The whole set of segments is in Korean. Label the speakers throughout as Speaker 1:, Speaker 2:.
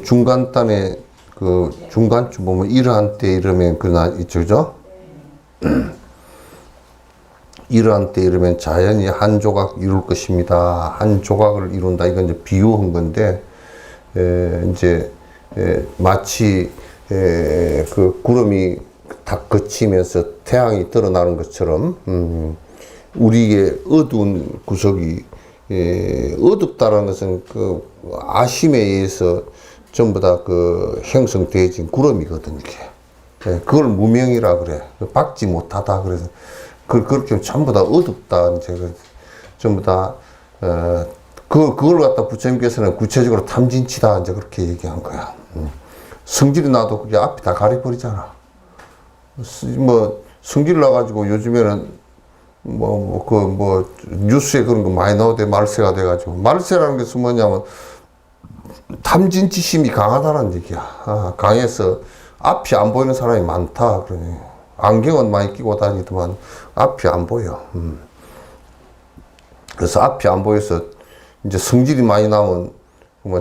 Speaker 1: 중간단에 중간쯤 보면 이러한 때 이러면 저죠? 이러한 때 이러면 자연이 한 조각 이룰 것입니다. 한 조각을 이룬다. 이건 이제 비유한 건데, 마치, 구름이 다 그치면서 태양이 드러나는 것처럼, 우리의 어두운 구석이, 어둡다는 것은 아심에 의해서 전부 다 형성되어진 구름이거든, 이게. 그걸 무명이라 그래. 박지 못하다. 그래서, 그렇게 전부 다 어둡다. 이제 전부 다, 그걸 갖다 부처님께서는 구체적으로 탐진치다. 이제 그렇게 얘기한 거야. 성질이 나도 그게 앞이 다 가려버리잖아. 성질 나가지고 요즘에는 뉴스에 그런 거 많이 나오대. 말세가 돼가지고. 말세라는 것은 뭐냐면, 탐진치심이 강하다는 얘기야. 강해서 앞이 안 보이는 사람이 많다. 그러니. 안경은 많이 끼고 다니더만 앞이 안 보여. 그래서 앞이 안 보여서 이제 성질이 많이 나면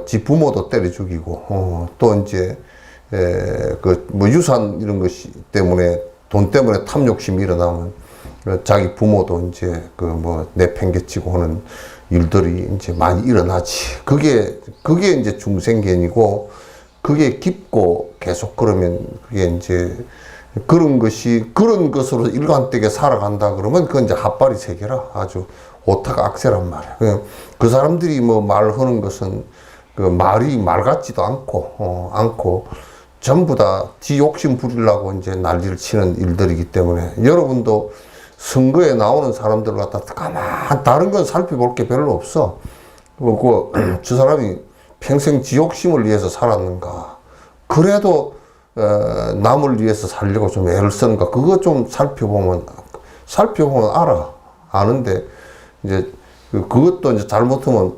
Speaker 1: 지 부모도 때려 죽이고, 또 이제 유산 이런 것이 때문에 돈 때문에 탐욕심이 일어나면 자기 부모도 이제 내팽개치고 하는 일들이 이제 많이 일어나지. 그게 이제 중생견이고, 그게 깊고 계속 그러면 그게 이제 그런 것으로 일관되게 살아간다 그러면 그건 이제 핫발이 세계라. 아주 오타가 악세란 말이야. 그 사람들이 말하는 것은 말이 말 같지도 않고 전부 다 지 욕심 부리려고 이제 난리를 치는 일들이기 때문에, 여러분도 선거에 나오는 사람들을 갖다 가만 다른 건 살펴볼 게 별로 없어. 저 사람이 평생 지 욕심을 위해서 살았는가? 그래도 남을 위해서 살려고 좀 애를 쓰는가? 그거 좀 살펴보면 아는데, 이제, 그것도 이제 잘못하면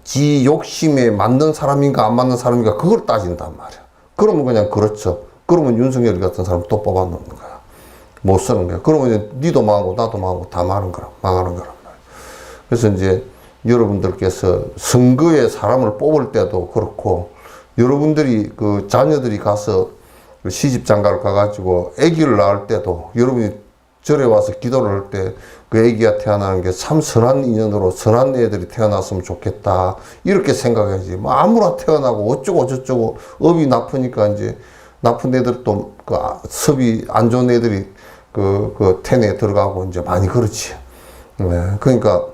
Speaker 1: 지 욕심에 맞는 사람인가 안 맞는 사람인가 그걸 따진단 말이야. 그러면 그냥 그렇죠. 그러면 윤석열 같은 사람 또 뽑아놓는 거야. 못 쓰는 거야. 그러면 이제 니도 망하고 나도 망하고 다 망하는 거란 말이야. 그래서 이제 여러분들께서 선거에 사람을 뽑을 때도 그렇고, 여러분들이 자녀들이 가서 시집 장가를 가가지고 아기를 낳을 때도 여러분이 절에 와서 기도를 할 때 그 아기가 태어나는 게 참 선한 인연으로 선한 애들이 태어났으면 좋겠다. 이렇게 생각해야지. 아무나 태어나고 어쩌고 저쩌고 업이 나쁘니까 이제 나쁜 애들 또 섭이 안 좋은 애들이 텐에 들어가고 이제 많이 그렇지. 네. 그러니까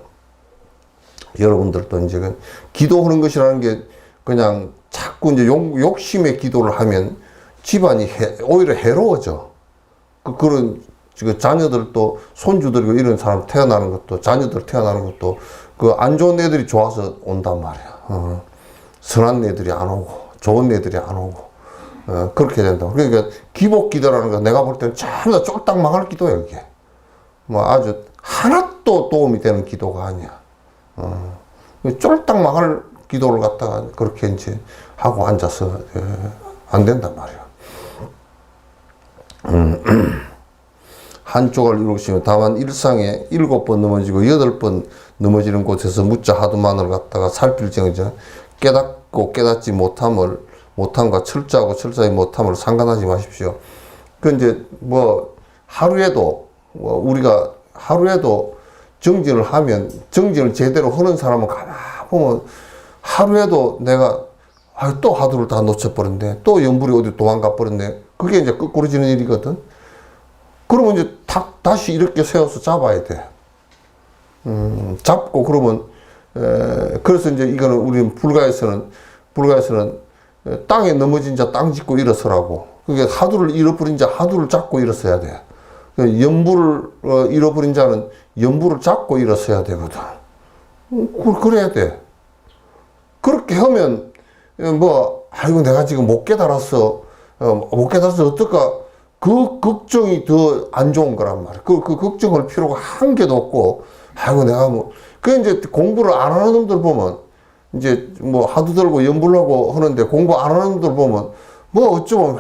Speaker 1: 여러분들도 이제 기도하는 것이라는 게 그냥 자꾸 이제 욕심의 기도를 하면 집안이 오히려 해로워져. 그런 자녀들도 손주들이고 이런 사람 태어나는 것도, 자녀들 태어나는 것도 안 좋은 애들이 좋아서 온단 말이야. 선한 애들이 안 오고 좋은 애들이 안 오고 그렇게 된다. 그러니까 기복 기도라는 거 내가 볼 때는 전부 다 쫄딱 망할 기도야. 이게 아주 하나도 도움이 되는 기도가 아니야. 쫄딱 망할 기도를 갖다가 그렇게 이제 하고 앉아서 안 된단 말이야. 한쪽을 이루시면 다만 일상에 7번 넘어지고 8번 넘어지는 곳에서 묻자 하두만을 갖다가 살필정이죠. 깨닫고 깨닫지 못함과 철저하고 철저히 못함을 상관하지 마십시오. 그 이제 하루에도 우리가 하루에도 정진을 하면, 정진을 제대로 하는 사람은 가만 보면 하루에도 내가 또 하루를 다 놓쳐버렸네. 또 연불이 어디 도망가 버렸네. 그게 이제 거꾸로지는 일이거든. 그러면 이제 다시 이렇게 세워서 잡아야 돼. 잡고 그러면, 그래서 이제 이거는 우리는 불가에서는 땅에 넘어진 자 땅 짚고 일어서라고. 그게 하두를 잃어버린 자 하두를 잡고 일어서야 돼. 연불을 잃어버린 자는 연불을 잡고 일어서야 되거든. 그래야 돼. 그렇게 하면, 아이고, 내가 지금 못 깨달았어. 못 깨달아서 어떨까? 그 걱정이 더 안 좋은 거란 말이야. 그 걱정할 필요가 한 개도 없고, 아이고, 내가 이제 공부를 안 하는 놈들 보면, 이제 하두 들고 연불하고 하는데 공부 안 하는 놈들 보면, 어쩌면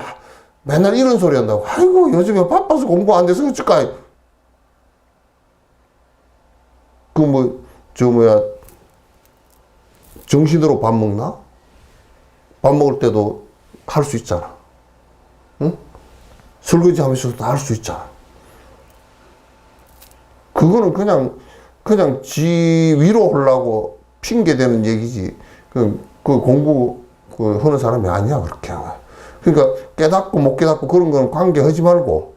Speaker 1: 맨날 이런 소리 한다고. 아이고, 요즘에 바빠서 공부 안 돼서 어쩔까? 정신으로 밥 먹나? 밥 먹을 때도 할 수 있잖아. 응? 설거지 하면서도 할 수 있잖아. 그거는 그냥 지 위로 하려고 핑계대는 얘기지. 그 공부 하는 사람이 아니야, 그렇게. 그러니까 깨닫고 못 깨닫고 그런 거는 관계하지 말고,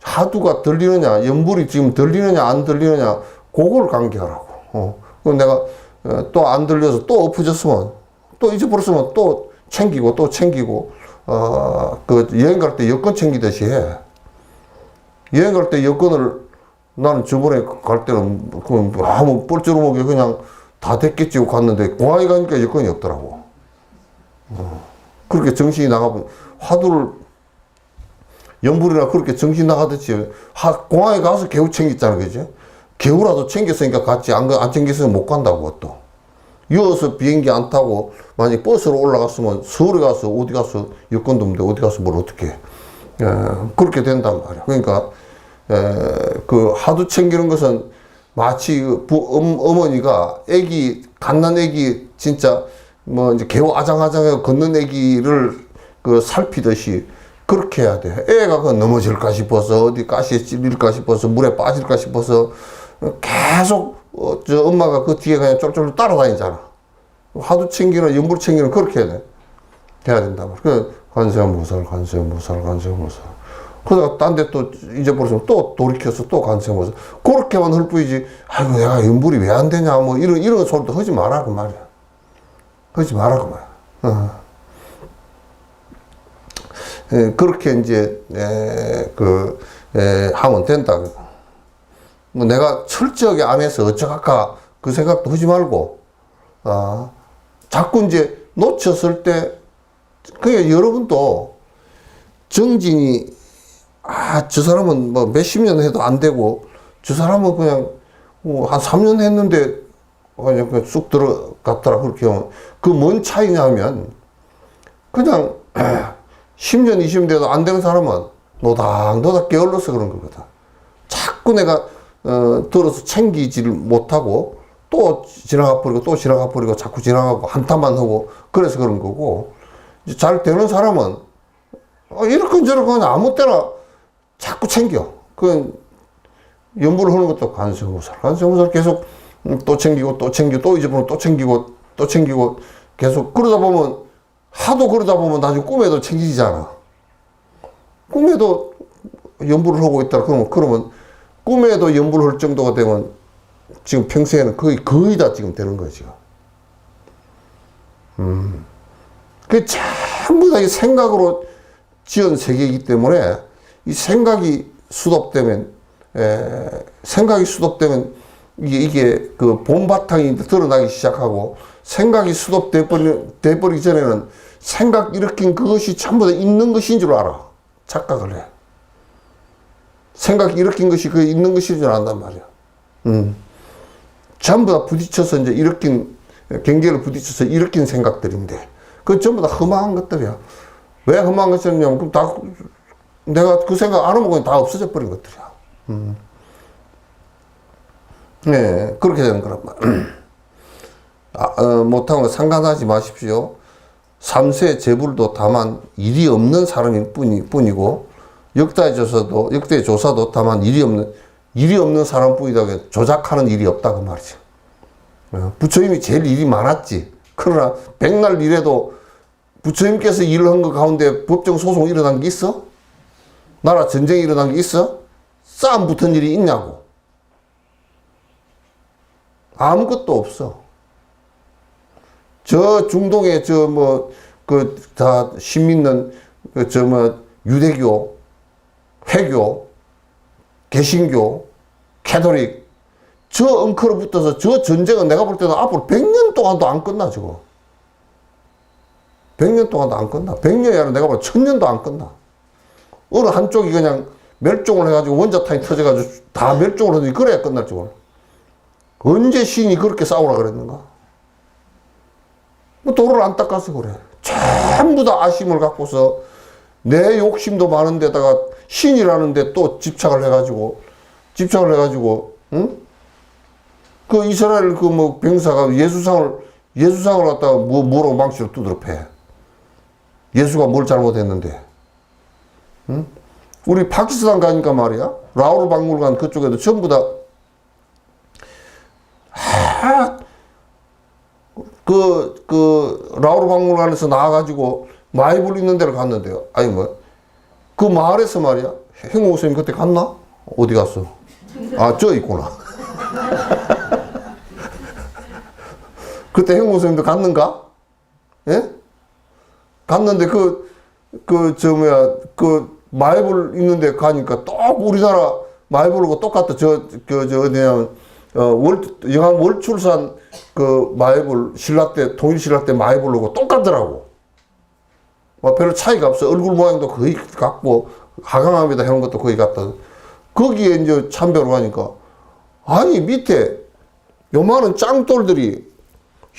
Speaker 1: 하두가 들리느냐, 연불이 지금 들리느냐, 안 들리느냐, 그걸 관계하라고. 내가 또 안 들려서 또 엎어졌으면, 또 잊어버렸으면 또 챙기고, 여행 갈 때 여권 챙기듯이 해. 여행 갈 때 여권을 나는 저번에 갈 때는 아무 뻘쭘하게 그냥 다 됐겠지 하고 갔는데 공항에 가니까 여권이 없더라고. 그렇게 정신이 나가고 화두를 연불이나 그렇게 정신 나가듯이 공항에 가서 개우 챙겼잖아, 그지? 개우라도 챙겼으니까 갔지. 안 챙겼으면 못 간다고 또. 이어서 비행기 안 타고 만약 버스로 올라갔으면 서울에 가서 어디 가서 여권도 없는데 어디 가서 뭘 어떻게 해. 그렇게 된단 말이야. 그러니까 그 하도 챙기는 것은 마치 어머니가 갓난 애기 진짜 뭐 이제 개우 아장아장하게 걷는 애기를 살피듯이 그렇게 해야 돼. 애가 넘어질까 싶어서 어디 가시에 찔릴까 싶어서 물에 빠질까 싶어서 계속 저 엄마가 그 뒤에 그냥 쫄쫄 따라다니잖아. 하도 챙기는 연불 챙기는 그렇게 해야 된다 말이야. 그 관세음보살. 그러다가 딴 데 또 잊어버렸으면 또 돌이켜서 또 관세음보살. 그렇게만 할 뿐이지. 아이고 내가 연불이 왜 안 되냐 뭐 이런 소리도 하지 마라 그 말이야. 하지 마라 그 말이야. 그렇게 이제 하면 된다. 뭐 내가 철저하게 안 해서 어쩌갈까 그 생각도 하지 말고 자꾸 이제 놓쳤을 때 그러니까 여러분도 정진이 저 사람은 뭐 몇십 년 해도 안 되고 저 사람은 그냥 한 3년 했는데 그냥 쑥 들어갔더라 그렇게 하면 그 뭔 차이냐면 그냥 10년 20년 돼도 안 되는 사람은 노닥노닥 게을러서 그런 거거든. 자꾸 내가 들어서 챙기지를 못하고 또 지나가 버리고 자꾸 지나가고 한탄만 하고 그래서 그런 거고 이제 잘 되는 사람은 이렇건 저렇건 아무 때나 자꾸 챙겨. 그 연불을 하는 것도 관세음보살 계속 또 챙기고 또 잊어버리면 또 챙기고 계속 그러다 보면 하도 그러다 보면 나중에 꿈에도 챙기잖아. 꿈에도 연불을 하고 있다 그러면 꿈에도 연불을 할 정도가 되면 지금 평소에는 거의 다 지금 되는 거야, 지금. 그게 전부 다 이 생각으로 지은 세계이기 때문에 이 생각이 수독되면 이게 그 본바탕이 드러나기 시작하고 생각이 수독돼 버리기 전에는 생각 일으킨 그것이 전부 다 있는 것인 줄 알아. 착각을 해. 생각 일으킨 것이 그 있는 것인 줄 안단 말이야. 전부 다 부딪혀서 이제 경계를 부딪혀서 일으킨 생각들인데, 그 전부 다 허망한 것들이야. 왜 허망한 것이냐면, 그럼 다, 내가 그 생각 안 하면 그냥 다 없어져 버린 것들이야. 네, 그렇게 되는 거란 말이야. 못한 거 상관하지 마십시오. 삼세 재불도 다만 일이 없는 사람일 뿐이고, 역대 조사도 다만 일이 없는 사람뿐이다. 조작하는 일이 없다 그 말이죠. 부처님이 제일 일이 많았지. 그러나 백날 일해도 부처님께서 일을 한 것 가운데 법정 소송 일어난 게 있어? 나라 전쟁이 일어난 게 있어? 싸움 붙은 일이 있냐고. 아무것도 없어. 저 중동에 다 신민는 유대교, 회교, 개신교, 캐톨릭 저 엉커로 붙어서 저 전쟁은 내가 볼 때는 앞으로 100년 동안도 안 끝나. 저거 100년 동안도 안 끝나. 100년이 아니라 내가 볼 때 1000년도 안 끝나. 어느 한쪽이 그냥 멸종을 해가지고 원자탄이 터져가지고 다 멸종을 하더니 그래야 끝날 줄. 언제 시인이 그렇게 싸우라 그랬는가? 뭐 도를 안 닦아서 그래. 전부 다 아심을 갖고서 내 욕심도 많은데다가 신이라는데 또 집착을 해가지고, 응? 그 이스라엘 그 뭐 병사가 예수상을 갖다가 뭐로 망치로 두드려 패. 예수가 뭘 잘못했는데. 응? 우리 파키스탄 가니까 말이야. 라오르 박물관 그쪽에도 전부 다, 라오르 박물관에서 나와가지고 마이블 있는 데를 갔는데요. 아니, 그 마을에서 말이야. 행호 선생님 그때 갔나? 어디 갔어? 아, 저 있구나. 그때 행호 선생님도 갔는가? 예? 갔는데 마이블 있는데 가니까 또 우리나라 마이블하고 똑같다. 어디냐면, 영암 월출산 그 마이블 신라 때, 통일 신라 때 마이블하고 똑같더라고. 별로 차이가 없어. 얼굴 모양도 거의 같고, 하강암에다 해놓은 것도 거의 같다. 거기에 이제 참배로 가니까, 아니, 밑에 요만한 짱돌들이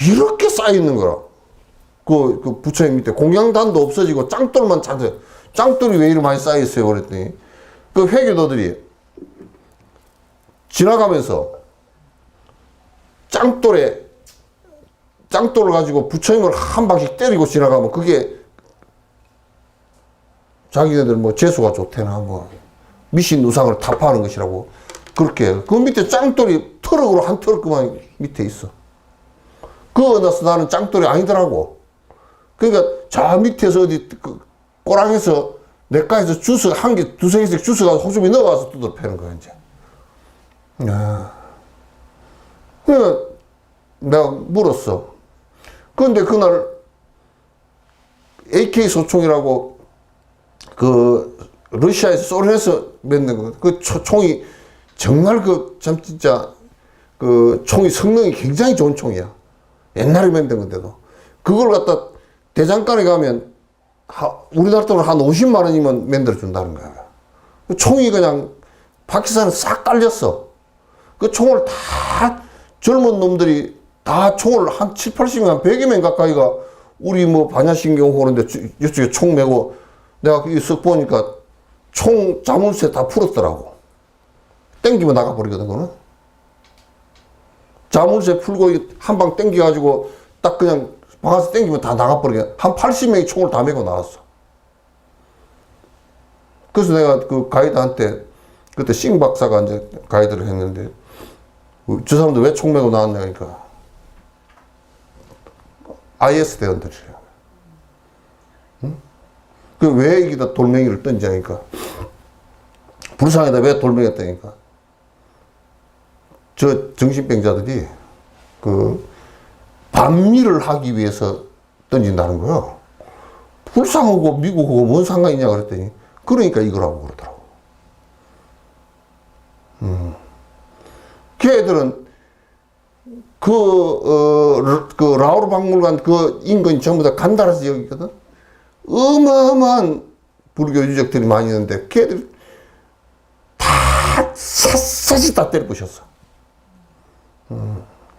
Speaker 1: 이렇게 쌓여있는 거라. 그 부처님 밑에 공양단도 없어지고 짱돌만 찾아. 짱돌이 왜 이렇게 많이 쌓여있어요? 그랬더니, 그 회교도들이 지나가면서 짱돌을 가지고 부처님을 한 방씩 때리고 지나가면 그게 자기네들 뭐 재수가 좋대나 뭐 미신 우상을 타파하는 것이라고 그렇게. 그 밑에 짱돌이 트럭으로 한 트럭 그만 밑에 있어. 그거 나서 나는 짱돌이 아니더라고. 그러니까 저 밑에서 어디 꼬랑에서 내과에서 주스 한 개, 두세 개씩 주스가 호수비 넣어가서 두드려 패는 거야, 이제. 그러니까 내가 물었어. 그런데 그날 AK 소총이라고 러시아에서 소련에서 만든 거, 총이 정말 참 진짜 총이 성능이 굉장히 좋은 총이야. 옛날에 만든 건데도. 그걸 갖다 대장간에 가면 우리나라 돈으로 한 50만 원이면 만들어준다는 거야. 총이 그냥 파키스탄에 싹 깔렸어. 그 총을 다 젊은 놈들이 다 총을 한 7, 80명, 100여 명 가까이가 우리 뭐 반야신경 오는데 이쪽에 총 메고 내가 쓱 보니까 총 자물쇠 다 풀었더라고. 땡기면 나가버리거든, 그거는. 자물쇠 풀고 한 방 땡겨가지고 딱 그냥 방아서 땡기면 다 나가버리게. 한 80명이 총을 다 메고 나왔어. 그래서 내가 그 가이드한테 그때 싱 박사가 이제 가이드를 했는데 저 사람들 왜 총 메고 나왔냐 그러니까 IS 대원들이래요. 응? 왜 여기다 돌멩이를 던지냐니까 불상에다 왜 돌멩이를 던지니까 저 정신병자들이 반미를 하기 위해서 던진다는 거예요. 불상하고 미국하고 뭔 상관이냐 그랬더니 그러니까 이거라고 그러더라고. 걔들은 라오르 박물관 인근이 전부 다 간다라 지역이거든. 어마어마한 불교 유적들이 많이 있는데 걔들 다 샅샅이 다 때려 부셨어.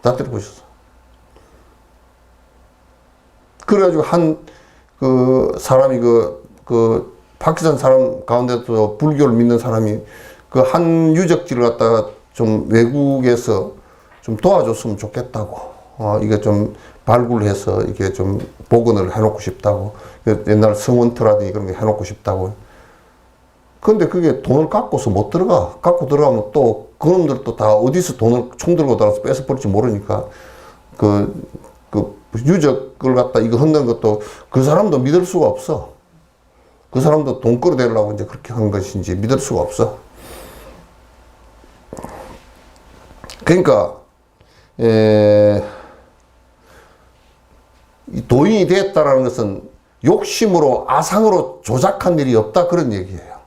Speaker 1: 다 때려 부셨어. 그래가지고 사람이 파키스탄 사람 가운데도 불교를 믿는 사람이 한 유적지를 갖다가 좀 외국에서 좀 도와줬으면 좋겠다고. 이게 좀 발굴해서 이게 좀 복원을 해놓고 싶다고. 옛날 성원터라든지 그런 게 해놓고 싶다고. 근데 그게 돈을 깎고서 못 들어가. 깎고 들어가면 또 그놈들도 다 어디서 돈을 총 들고 들어가서 뺏어버릴지 모르니까 유적을 갖다 이거 흔드는 것도 그 사람도 믿을 수가 없어. 그 사람도 돈 끌어내려고 이제 그렇게 한 것인지 믿을 수가 없어. 그러니까, 이 도인이 되었다라는 것은 욕심으로, 아상으로 조작한 일이 없다. 그런 얘기예요.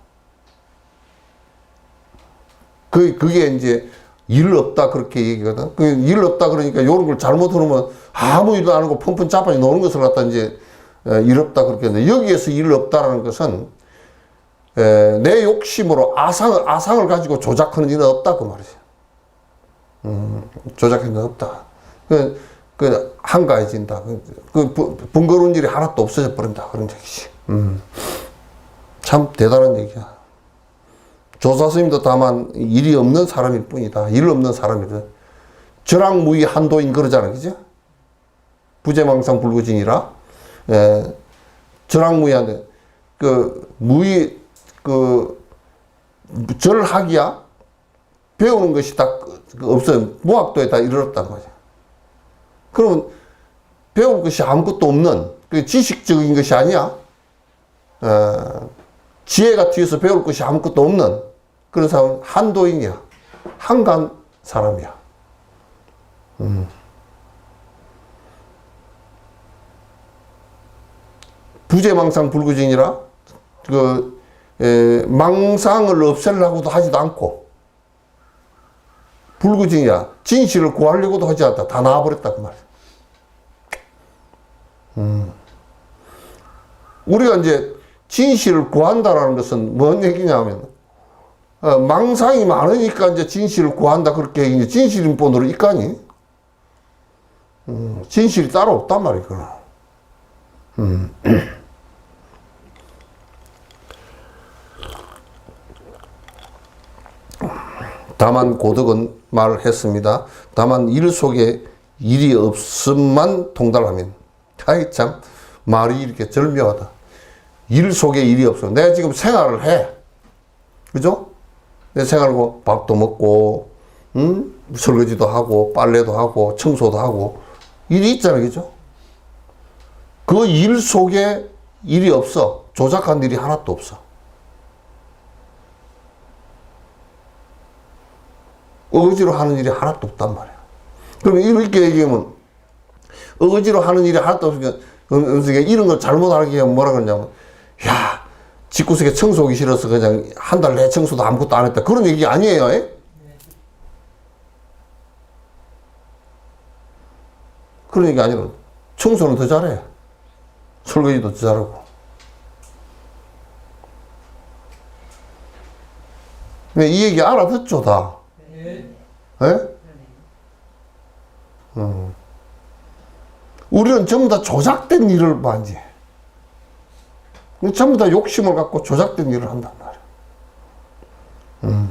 Speaker 1: 그게 이제 일 없다. 그렇게 얘기거든. 일 없다. 그러니까 이런 걸 잘못 들으면 아무 일도 안 하고 펑펑 자빠져 노는 것을 갖다 이제 일 없다. 그렇게 했는데 여기에서 일 없다라는 것은 내 욕심으로 아상을 가지고 조작하는 일은 없다. 그 말이지. 조작하는 일은 없다. 한가해진다. 번거로운 일이 하나도 없어져 버린다. 그런 얘기지. 참 대단한 얘기야. 조사 스님도 다만 일이 없는 사람일 뿐이다. 일 없는 사람이다. 절악무의 한도인 그러잖아요. 그죠? 부재망상 불구진이라. 예, 절악무의 무의, 절학이야. 배우는 것이 다 없어요. 무학도에 다 이르렀단 말이야. 그러면 배울 것이 아무것도 없는, 지식적인 것이 아니야. 지혜가 뒤에서 배울 것이 아무것도 없는 그런 사람은 한도인이야. 한간 사람이야. 부재망상 불구진이라 망상을 없애려고도 하지도 않고 불구진이야. 진실을 구하려고도 하지 않다. 다 나와버렸다 그 말이야. 우리가 이제 진실을 구한다라는 것은 뭔 얘기냐면 망상이 많으니까 이제 진실을 구한다 그렇게 이제 진실인 본으로 있가니 진실이 따로 없단 말이야. 다만 고덕은 말했습니다. 다만 일 속에 일이 없음만 통달하면. 아이 참 말이 이렇게 절묘하다. 일 속에 일이 없어. 내가 지금 생활을 해. 그죠? 내 생활하고 밥도 먹고, 설거지도 하고, 빨래도 하고, 청소도 하고, 일이 있잖아요. 그죠? 그 일 속에 일이 없어. 조작한 일이 하나도 없어. 억지로 하는 일이 하나도 없단 말이야. 그러면 이렇게 얘기하면, 억지로 하는 일이 하나도 없으니까, 이런 걸 잘못하게 하면 뭐라 그러냐면, 야, 집구석에 청소하기 싫어서 그냥 한 달 내 청소도 아무것도 안 했다. 그런 얘기 아니에요. 에? 그런 얘기 아니라 청소는 더 잘해. 설거지도 더 잘하고. 이 얘기 알아듣죠, 다? 예? 우리는 전부 다 조작된 일을 많이 해. 전부 다 욕심을 갖고 조작된 일을 한단 말이야.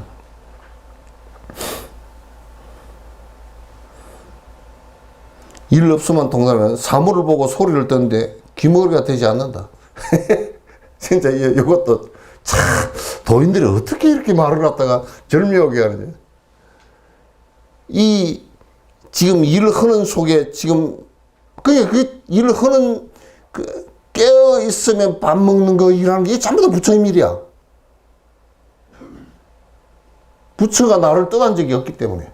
Speaker 1: 일 없으면 동남면 사물을 보고 소리를 듣는데 귀머거리가 되지 않는다. 진짜 이것도 참 도인들이 어떻게 이렇게 말을 갖다가 절묘하게 하는지. 이 지금 일을 하는 속에 지금 그냥 그 일을 하는 깨어 있으면 밥 먹는 거 일하는 게 전부 다 부처님 일이야. 부처가 나를 떠난 적이 없기 때문에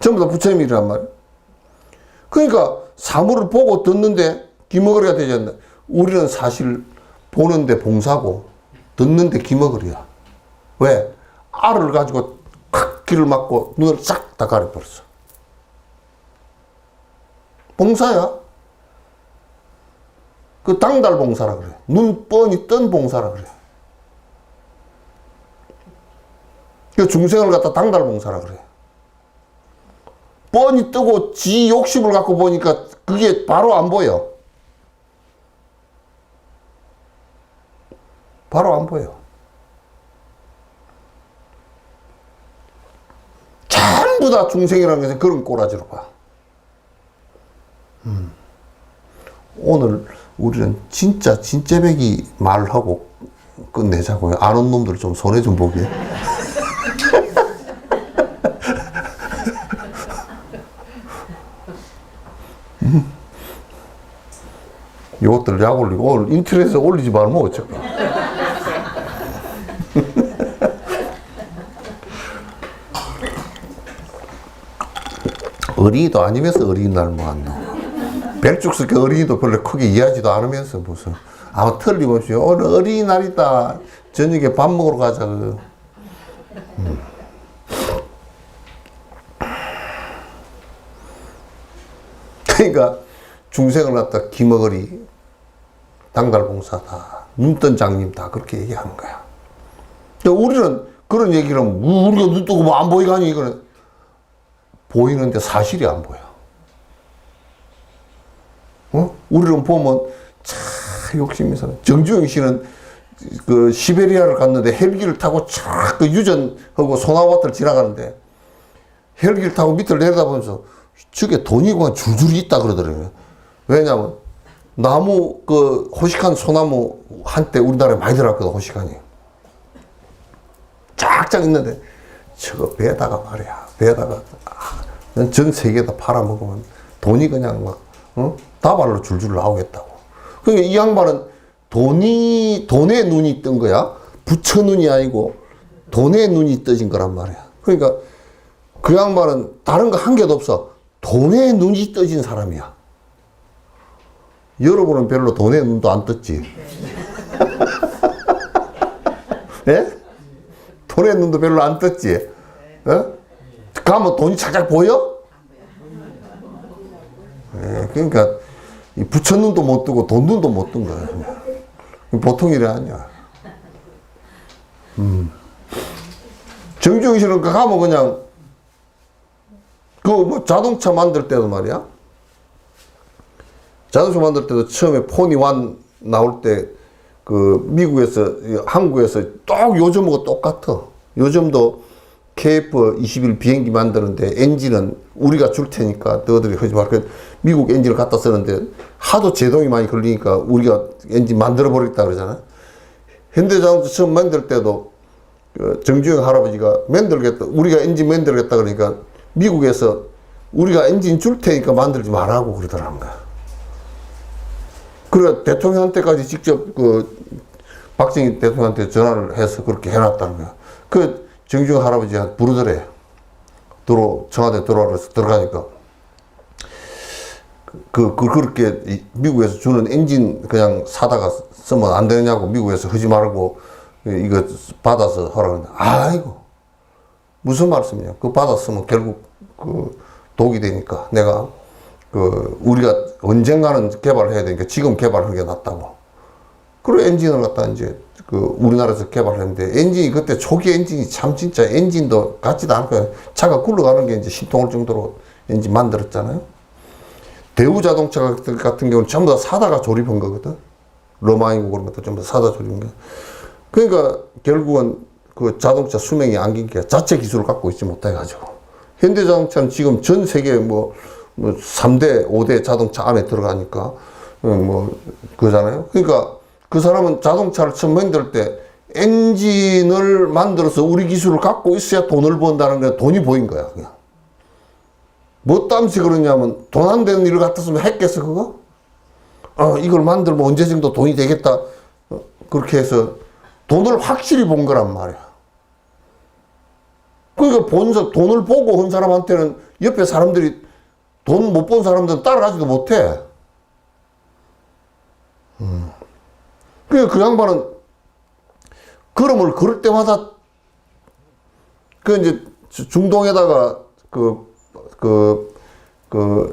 Speaker 1: 전부 다 부처님 일이란 말이야. 그러니까 사물을 보고 듣는데 귀머거리가 되지 않는다. 우리는 사실 보는데 봉사고 듣는데 귀머거리야. 왜? 알을 가지고 콱 귀를 막고 눈을 싹 다 가려버렸어. 봉사야. 그 당달 봉사라 그래. 눈 뻔히 뜬 봉사라 그래. 그 중생을 갖다 당달 봉사라 그래. 뻔히 뜨고 지 욕심을 갖고 보니까 그게 바로 안 보여. 바로 안 보여. 전부 다 중생이라는 것은 그런 꼬라지로 봐. 오늘 우리는 진짜 진짜배기 말하고 끝내자고요. 아는 놈들 좀 손해 좀 보게. 이것들 약 올리고 오늘 인터넷에 올리지 말면 어쩔까. 어린이도 아니면서 어린이날 뭐 한다. 백죽스럽게 어린이도 별로 크게 이해하지도 않으면서 무슨 아무 틀림없이 오늘 어린이날이다. 저녁에 밥 먹으러 가자. 그러니까 중생을 갖다 기머거리 당달봉사다. 눈뜬 장님 다 그렇게 얘기하는 거야. 우리는 그런 얘기를 하면 우리가 눈 뜨고 뭐 안 보이가 아니 이거는 보이는데 사실이 안 보여. 우리는 보면 참 욕심이 있어. 정주영 씨는 그 시베리아를 갔는데 헬기를 타고 촥 그 유전하고 소나무밭을 지나가는데 헬기를 타고 밑을 내려다보면서 저게 돈이 그냥 줄줄이 있다 그러더라고요. 왜냐면 나무 그 호식한 소나무 한때 우리나라에 많이 들어왔거든. 호식한이 쫙쫙 있는데 저거 배에다가 말이야. 배에다가 전 세계에다 팔아먹으면 돈이 그냥 막 다발로 줄줄 나오겠다고. 그러니까 이 양반은 돈에 눈이 뜬 거야. 부처 눈이 아니고 돈에 눈이 떠진 거란 말이야. 그러니까 그 양반은 다른 거 한 개도 없어. 돈에 눈이 떠진 사람이야. 여러분은 별로 돈에 눈도 안 떴지. 예? 돈에 눈도 별로 안 떴지. 예? 가면 돈이 착착 보여? 예, 그러니까 이 부처 눈도 못 뜨고 돈 눈도 못 뜬 거야. 보통 일이 아니야. 정중히 씨는 가면 그냥 그 뭐 자동차 만들 때도 말이야. 자동차 만들 때도 처음에 포니 1 나올 때 그 미국에서 한국에서 또 요즘하고 똑같아. 요즘도 KF-21 비행기 만드는데 엔진은 우리가 줄 테니까 너희들이 하지 말고 미국 엔진을 갖다 쓰는데 하도 제동이 많이 걸리니까 우리가 엔진 만들어 버리겠다 그러잖아. 현대자동차 처음 만들 때도 그 정주영 할아버지가 만들겠다, 우리가 엔진 만들겠다 그러니까 미국에서 우리가 엔진 줄 테니까 만들지 말라고 그러더라는 거야. 그래 대통령한테까지 직접 그 박정희 대통령한테 전화를 해서 그렇게 해놨다는 거야. 그 정주영 할아버지한테 부르더래. 청와대 들어와서 들어가니까 그렇게 미국에서 주는 엔진 그냥 사다가 쓰면 안 되느냐고 미국에서 하지 말고 이거 받아서 하라고. 아이고 무슨 말씀이냐. 그거 받았으면 결국 그 독이 되니까 내가 그 우리가 언젠가는 개발을 해야 되니까 지금 개발하는 게 낫다고. 그리고 엔진을 갖다 이제 그 우리나라에서 개발했는데 엔진이 그때 초기 엔진이 참 진짜 엔진도 같지도 않고 차가 굴러가는 게 이제 신통할 정도로 엔진 만들었잖아요. 대우 자동차 같은 경우는 전부 다 사다가 조립한 거거든. 로마이고 그런 것도 전부 다 사다 조립한 거. 그러니까 결국은 그 자동차 수명이 안긴 게 자체 기술을 갖고 있지 못해가지고. 현대자동차는 지금 전 세계 뭐 3대, 5대 자동차 안에 들어가니까, 그잖아요. 그러니까 그 사람은 자동차를 처음 만들 때 엔진을 만들어서 우리 기술을 갖고 있어야 돈을 번다는 게 돈이 보인 거야, 그냥. 뭐 땀시 그러냐면 돈 안 되는 일을 갖다 쓰면 했겠어, 그거? 이걸 만들면 언제 정도 돈이 되겠다. 그렇게 해서 돈을 확실히 본 거란 말이야. 그러니까 돈을 보고 한 사람한테는 옆에 사람들이 돈 못 본 사람들은 따라가지도 못해. 그러니까 그 양반은 걸음을 걸을 때마다 그 이제 중동에다가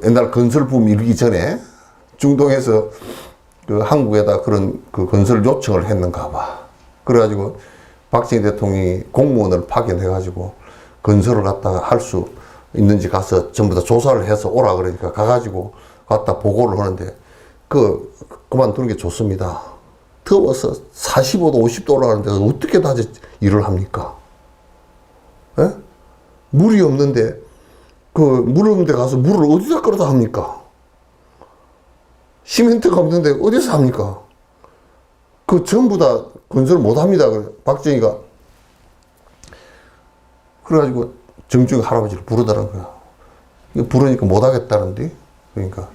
Speaker 1: 옛날 건설붐 일기 전에 중동에서 그 한국에다 그런 그 건설 요청을 했는가 봐. 그래가지고 박정희 대통령이 공무원을 파견해가지고 건설을 갖다가 할 수 있는지 가서 전부 다 조사를 해서 오라 그러니까 가가지고 갖다 보고를 하는데 그만두는 게 좋습니다. 더워서 45도 50도 올라가는데 어떻게 다시 일을 합니까? 에? 물이 없는데 물 없는 데 가서 물을 어디다 끌어다 합니까? 시멘트가 없는데 어디서 합니까? 전부 다 건설 못 합니다. 박정희가. 그래가지고 정중희 할아버지를 부르더라고요. 부르니까 못 하겠다는데. 그러니까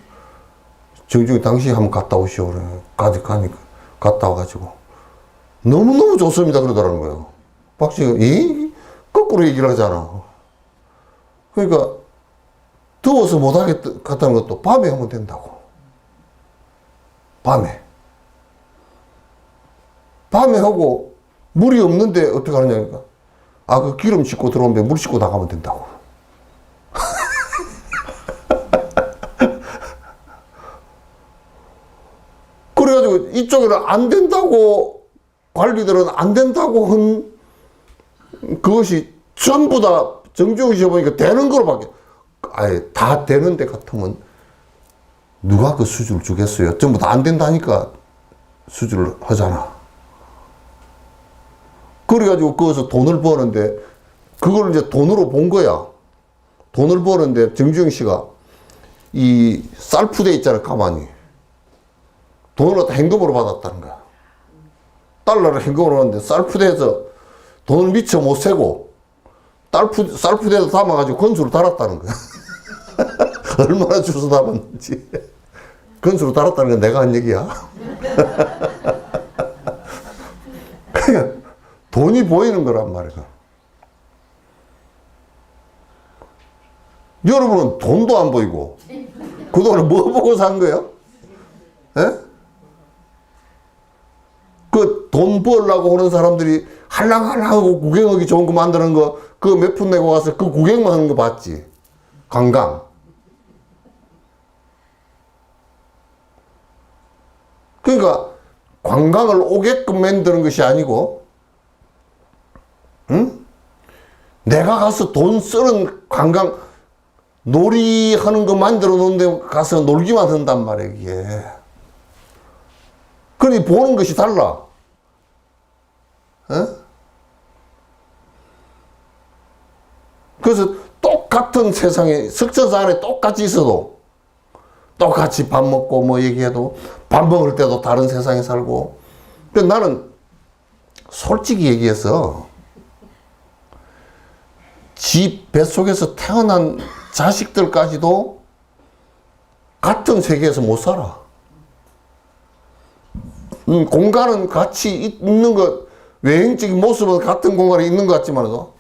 Speaker 1: 정중희 당신이 한번 갔다 오시오. 그래. 가니까 갔다 와가지고 너무너무 좋습니다. 그러더라는 거예요. 박정희가 거꾸로 얘기를 하잖아. 그러니까 더워서 못 하겠다는 것도 밤에 하면 된다고. 밤에 하고 물이 없는데 어떻게 하느냐니까. 그 기름 싣고 들어오면 물 싣고 나가면 된다고. 그래가지고 이쪽에는 안 된다고, 관리들은 안 된다고 한 그것이 전부 다 정주영 씨 보니까 되는 거로 바뀌어. 아예 다 되는 데 같으면 누가 그 수주를 주겠어요? 전부 다 안 된다니까 수주를 하잖아. 그래가지고 거기서 돈을 버는데 그걸 이제 돈으로 본 거야. 돈을 버는데 정주영 씨가 이 쌀푸대 있잖아요, 가만히. 돈을 갖다 현금으로 받았다는 거야. 달러를 현금으로 받았는데 쌀푸대에서 돈을 미처 못 세고 쌀푸대에서 담아가지고 건수로 달았다는 거야. 얼마나 주워 담았는지. 건수로 달았다는 건 내가 한 얘기야. 그러니까 돈이 보이는 거란 말이야. 여러분은 돈도 안 보이고 그 돈을 뭐 보고 산 거예요? 예? 그 돈 벌려고 하는 사람들이 할랑할랑하고 구경하기 좋은 거 만드는 거 그거 몇 푼 내고 가서 그 구경만 하는 거 봤지? 관광. 그러니까 관광을 오게끔 만드는 것이 아니고, 응? 내가 가서 돈 쓰는 관광 놀이하는 거 만들어 놓은 데 가서 놀기만 한단 말이야, 이게. 그러니 보는 것이 달라. 에? 그래서 똑같은 세상에, 석천사 안에 똑같이 있어도, 똑같이 밥 먹고 뭐 얘기해도, 밥 먹을 때도 다른 세상에 살고. 근데 나는 솔직히 얘기해서, 집 뱃속에서 태어난 자식들까지도 같은 세계에서 못 살아. 공간은 같이 있는 것, 외형적인 모습은 같은 공간에 있는 것 같지만도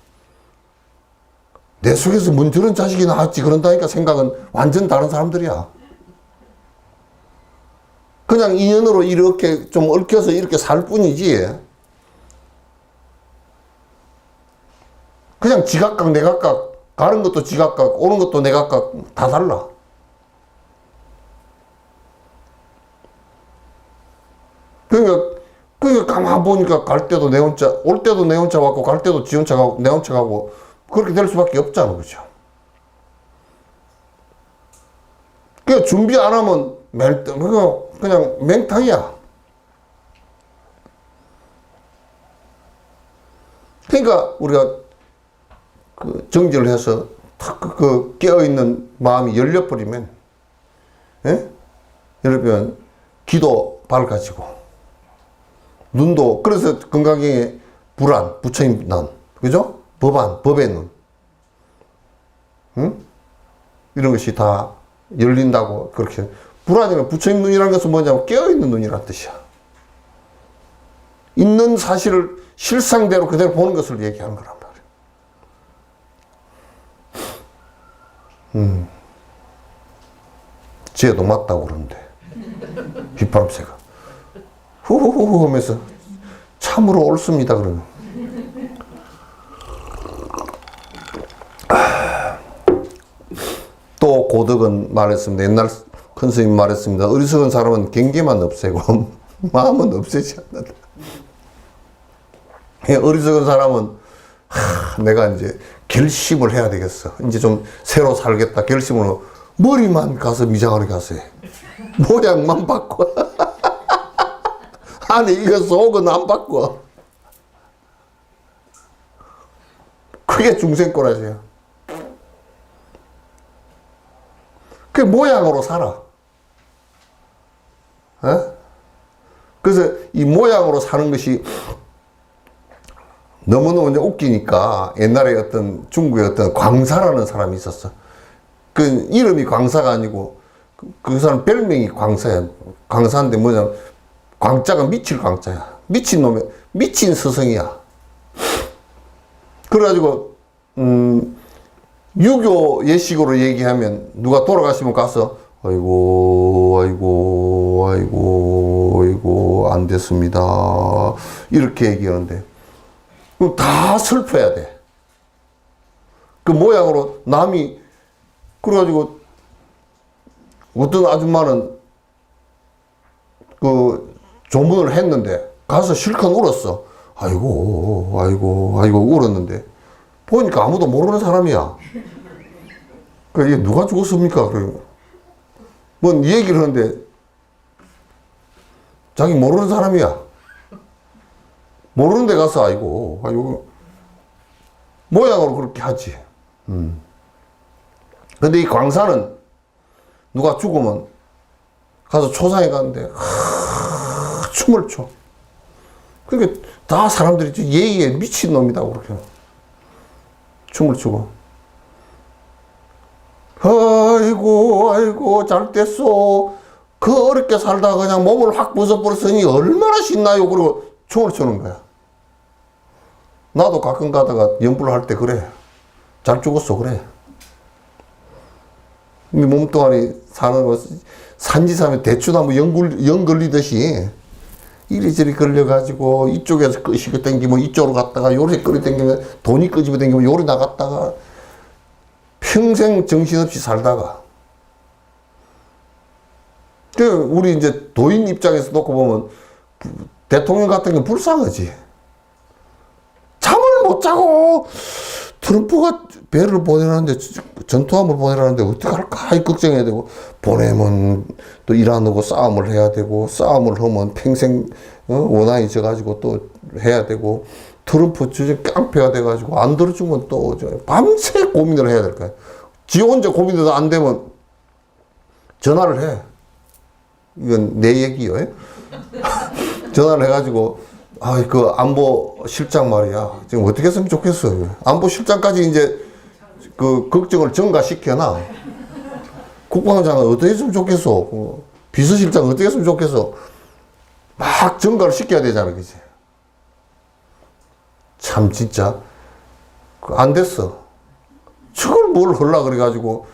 Speaker 1: 내 속에서 뭔 저런 자식이 나왔지 그런다니까 생각은 완전 다른 사람들이야. 그냥 인연으로 이렇게 좀 얽혀서 이렇게 살 뿐이지. 그냥 지각각 내각각 가는 것도 지각각 오는 것도 내각각 다 달라. 그러니까 가만 보니까 갈 때도 내 혼자, 올 때도 내 혼자 왔고, 갈 때도 지 혼자 가고, 내 혼자 가고, 그렇게 될 수밖에 없잖아, 그죠? 그 준비 안 하면 그냥 맹탕이야. 그러니까 우리가 그 정지를 해서 탁 그 깨어있는 마음이 열려버리면, 예? 열리면 귀도 밝아지고, 눈도, 그래서 건강에 불안, 부처님 난, 그죠? 법안, 법의 눈. 응? 이런 것이 다 열린다고, 그렇게. 불안이란 부처님 눈이라는 것은 뭐냐면 깨어있는 눈이란 뜻이야. 있는 사실을 실상대로 그대로 보는 것을 얘기하는 거란 말이야. 쟤도 맞다고 그러는데. 휘파람새가. 후후후 하면서 참으로 옳습니다 그러면. 또 고덕은 말했습니다. 옛날 큰 스님 말했습니다. 어리석은 사람은 경계만 없애고 마음은 없애지 않는다. 어리석은 사람은 내가 이제 결심을 해야 되겠어. 이제 좀 새로 살겠다. 결심으로 머리만 가서 미장하게 하세요. 모양만 바꿔. 아니 이거 속은 안 바꿔. 그게 중생꼬라지야. 그 모양으로 살아. 에? 그래서 이 모양으로 사는 것이 너무너무 웃기니까 옛날에 어떤 중국의 어떤 광사라는 사람이 있었어. 그 이름이 광사가 아니고 그 사람 별명이 광사야. 광사인데 뭐냐, 광자가 미칠 광자야. 미친 놈이, 미친 스승이야. 그래가지고 유교 예식으로 얘기하면 누가 돌아가시면 가서 아이고 안 됐습니다 이렇게 얘기하는데 그럼 다 슬퍼야 돼. 그 모양으로 남이. 그래가지고 어떤 아줌마는 그 조문을 했는데 가서 실컷 울었어. 아이고 울었는데 보니까 아무도 모르는 사람이야. 그 이게 누가 죽었습니까? 뭔 얘기를 하는데 자기 모르는 사람이야. 모르는 데 가서 아이고 모양으로 그렇게 하지. 근데 이 광산은 누가 죽으면 가서 초상에 가는데 춤을 춰. 그러니까 다 사람들이 예의에 미친 놈이다 그렇게 춤을 추고, 아이고 아이고 잘 됐어. 그 어렵게 살다가 그냥 몸을 확 벗어버렸으니 얼마나 신나요. 그리고 춤을 추는 거야. 나도 가끔 가다가 연불 할 때 그래. 잘 죽었어 그래. 이 몸뚱아리 사는 거 산지사면 대추나무 연 걸리듯이 이리저리 걸려가지고 이쪽에서 끄시고 땡기면 이쪽으로 갔다가 요리 끌이 땡기면 돈이 끄집어 땡기면 요리 나갔다가 평생 정신없이 살다가, 우리 이제 도인 입장에서 놓고 보면 대통령 같은 게 불쌍하지. 잠을 못 자고 트럼프가 배를 보내라는데, 전투함을 보내라는데 어떡할까 이 걱정해야 되고, 보내면 또 이란하고 싸움을 해야 되고, 싸움을 하면 평생 원한이 져가지고 또 해야 되고, 트럼프 주제 깡패가 돼가지고 안 들어주면 또 밤새 고민을 해야 될 거야. 지 혼자 고민해도 안 되면 전화를 해. 이건 내 얘기요. 전화를 해가지고, 그 안보 실장 말이야. 지금 어떻게 했으면 좋겠어. 안보 실장까지 이제 그 걱정을 전가시켜놔. 국방장은 어떻게 했으면 좋겠어. 비서실장 어떻게 했으면 좋겠어. 막 전가를 시켜야 되잖아, 그지? 참, 진짜. 안 됐어. 죽을 뭘 헐라 그래가지고,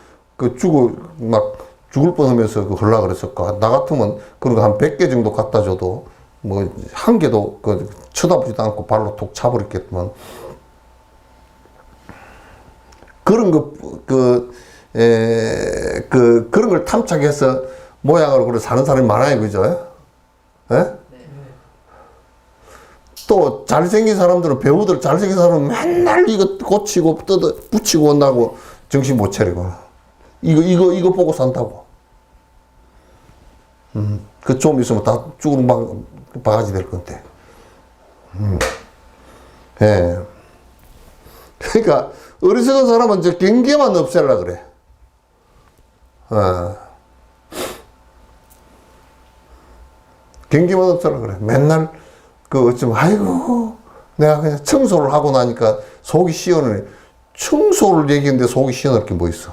Speaker 1: 죽을 뻔 하면서 헐라 그랬을까. 나 같으면 그런 거 한 100개 정도 갖다 줘도, 뭐, 한 개도 쳐다보지도 않고 발로 톡 차버렸겠지만, 그런 그런 걸 탐착해서 모양으로 그래 사는 사람이 많아요, 그죠? 예? 또 잘생긴 사람들은, 배우들 잘생긴 사람은 맨날 이거 고치고 붙이고 온다고 정신 못 차리고, 이거 보고 산다고. 그 좀 있으면 다 죽은 바가지 될 건데. 예. 그러니까 어리석은 사람은 이제 경계만 없애려 그래. 경계만 없애려 그래. 맨날 어쩌면 아이고 내가 그냥 청소를 하고 나니까 속이 시원해. 청소를 얘기했는데 속이 시원할 게 뭐 있어.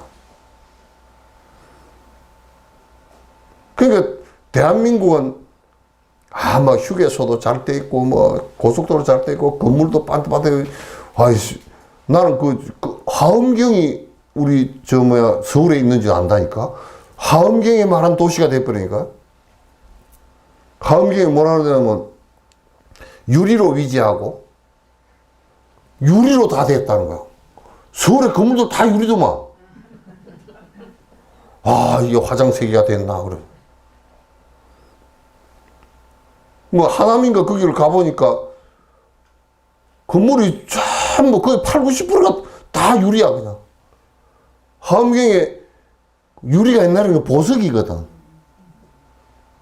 Speaker 1: 그러니까 대한민국은 막 휴게소도 잘 돼 있고, 뭐 고속도로 잘 돼 있고, 건물도 반듯반듯. 나는 하엄경이 우리 서울에 있는지 안다니까. 하엄경에 말한 도시가 돼버리니까. 하엄경이 뭐라 그러냐면 유리로 위지하고 유리로 다 됐다는 거야. 서울의 건물도 다 유리도만. 이게 화장세계가 됐나 그래. 뭐 하남인가 거기를 가보니까 건물이 전부 거의 80~90%가 다 유리야 그냥. 하엄경에 유리가 옛날에는 보석이거든.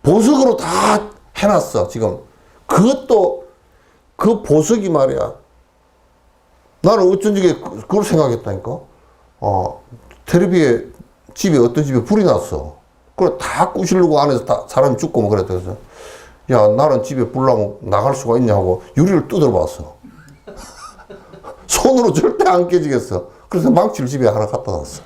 Speaker 1: 보석으로 다 해놨어 지금. 그것도 그 보석이 말이야. 나는 어쩐지 그걸 생각했다니까. 텔레비에 집에 어떤 집에 불이 났어. 그래 다 부시려고 안에서 다 사람이 죽고 뭐 그랬다. 그래서 야, 나는 집에 불 나면 나갈 수가 있냐 하고 유리를 두드려 봤어. 손으로 절대 안 깨지겠어. 그래서 망치를 집에 하나 갖다 놨어.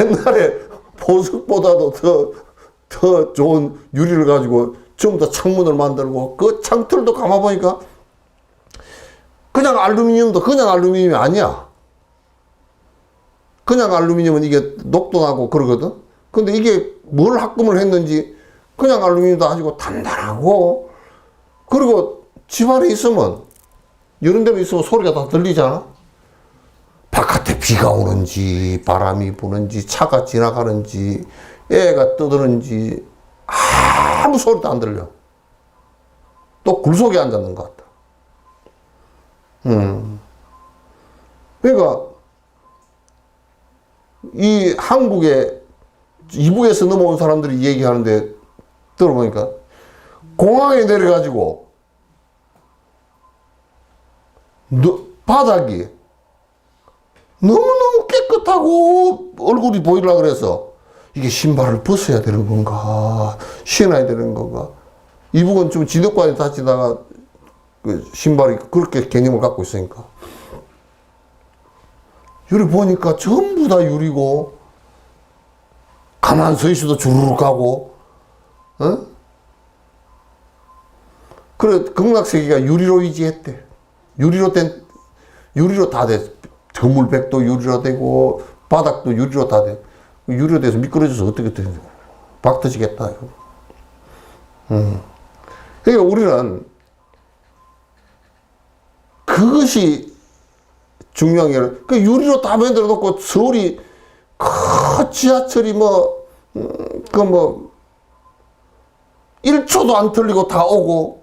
Speaker 1: 옛날에 보석보다도 더 좋은 유리를 가지고 전부 다 창문을 만들고, 그 창틀도 감아보니까 그냥 알루미늄도 그냥 알루미늄이 아니야. 그냥 알루미늄은 이게 녹도 나고 그러거든. 근데 이게 뭘 합금을 했는지 그냥 알루미늄도 아니고 단단하고, 그리고 집 안에 있으면, 이런 데만 있으면 소리가 다 들리잖아. 바깥에 비가 오는지 바람이 부는지 차가 지나가는지 애가 떠드는지 아무 소리도 안 들려. 또 굴속에 앉았는 것 같다. 그러니까 이 한국에 이북에서 넘어온 사람들이 얘기하는데 들어보니까 공항에 내려가지고 바닥이 너무너무 깨끗하고 얼굴이 보이려고 그래서 이게 신발을 벗어야 되는 건가 신어야 되는 건가. 이북은 좀 진흙관에 다치다가 그 신발이 그렇게 개념을 갖고 있으니까 유리 보니까 전부 다 유리고 가만 서 있어도 주르륵 가고 어? 그래 극락세계가 유리로 위지했대. 유리로 다 돼. 건물백도 유리로 되고 바닥도 유리로 다 돼. 유리로 돼서 미끄러져서 어떻게 되냐. 박 터지겠다. 그러니까 우리는 그것이 중요한 게 아니라 그 유리로 다 만들어 놓고 서울이 지하철이 그 1초도 안 틀리고 다 오고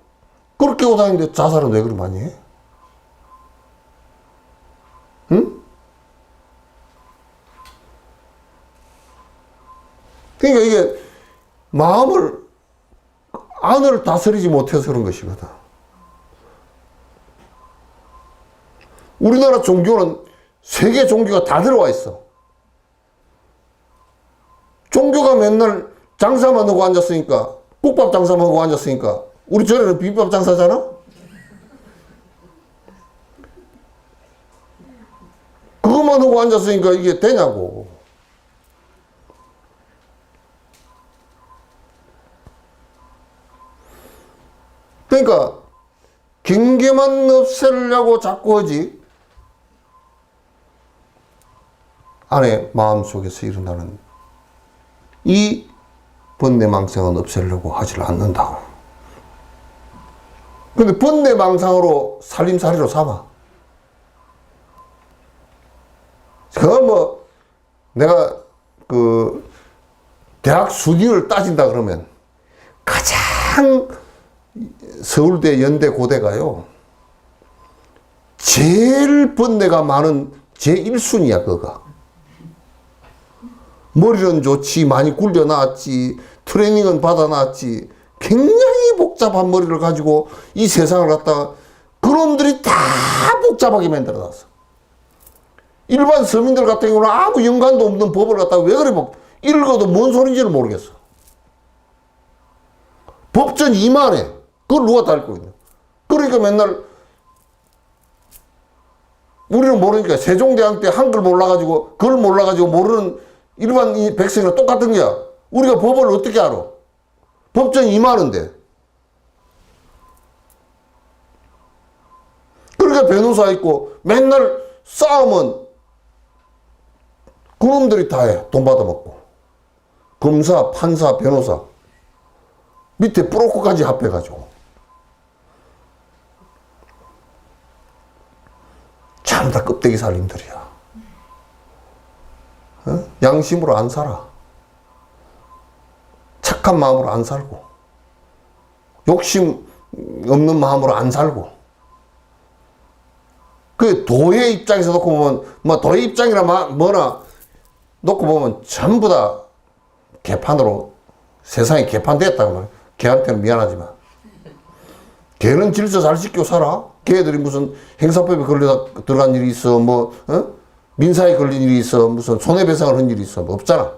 Speaker 1: 그렇게 오고 다니는데 자살은 왜 그리 많이 해? 응? 그러니까 이게 안을 다스리지 못해서 그런 것이거든. 우리나라 종교는 세계 종교가 다 들어와 있어. 종교가 맨날 장사만 하고 앉았으니까, 국밥 장사만 하고 앉았으니까, 우리 절에는 비빔밥 장사잖아? 그것만 하고 앉았으니까 이게 되냐고. 그러니까 경계만 없애려고 자꾸 하지 안에 마음속에서 일어나는 이 번뇌망상은 없애려고 하질 않는다고. 근데 번뇌망상으로 살림살이로 삼아. 그거 내가 대학 순위를 따진다 그러면 가장 서울대, 연대, 고대가요 제일 번뇌가 많은 제1순위야 그거가. 머리는 좋지, 많이 굴려 놨지, 트레이닝은 받아 놨지, 굉장히 복잡한 머리를 가지고 이 세상을 갖다가 그놈들이 다 복잡하게 만들어 놨어. 일반 서민들 같은 경우는 아무 연관도 없는 법을 갖다가 왜 그래 읽어도 뭔 소린지를 모르겠어. 법전 2만에 그걸 누가 다 읽고 있냐. 그러니까 맨날 우리는 모르니까 세종대왕 때 한글 몰라가지고 그걸 몰라가지고 모르는 일반 백성이랑 똑같은 거야. 우리가 법을 어떻게 알아? 법전 2만인데. 그러니까 변호사 있고 맨날 싸움은 그놈들이 다 해. 돈 받아먹고. 검사, 판사, 변호사. 밑에 브로커까지 합해가지고. 전부 다 껍데기 살림들이야. 어? 양심으로 안 살아. 착한 마음으로 안 살고. 욕심 없는 마음으로 안 살고. 그 도의 입장에서 놓고 보면, 도의 입장이라 뭐나 놓고 보면 전부 다 개판으로 세상이 개판됐다고 말이야. 걔한테는 미안하지만. 걔는 질서 잘 지키고 살아. 걔들이 무슨 행사법에 들어간 일이 있어, 민사에 걸린 일이 있어, 무슨 손해배상을 한 일이 있어, 없잖아.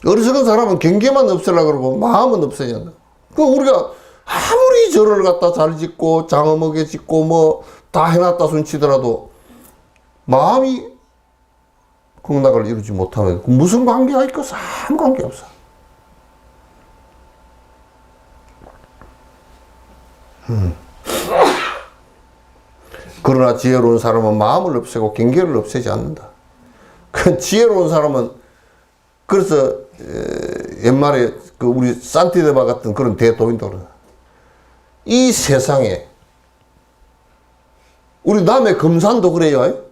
Speaker 1: 어리석은 사람은 경계만 없애려고 그러고 마음은 없애야 한다. 우리가 아무리 절을 갖다 잘 짓고 장엄하게 짓고 다 해놨다 손치더라도 마음이 극락을 이루지 못하면 무슨 관계가 있겠어? 아무 관계 없어. 그러나 지혜로운 사람은 마음을 없애고 경계를 없애지 않는다. 그 지혜로운 사람은 그래서 옛말에 우리 산티데바 같은 그런 대도인들은 이 세상에 우리 남해 금산도 그래요.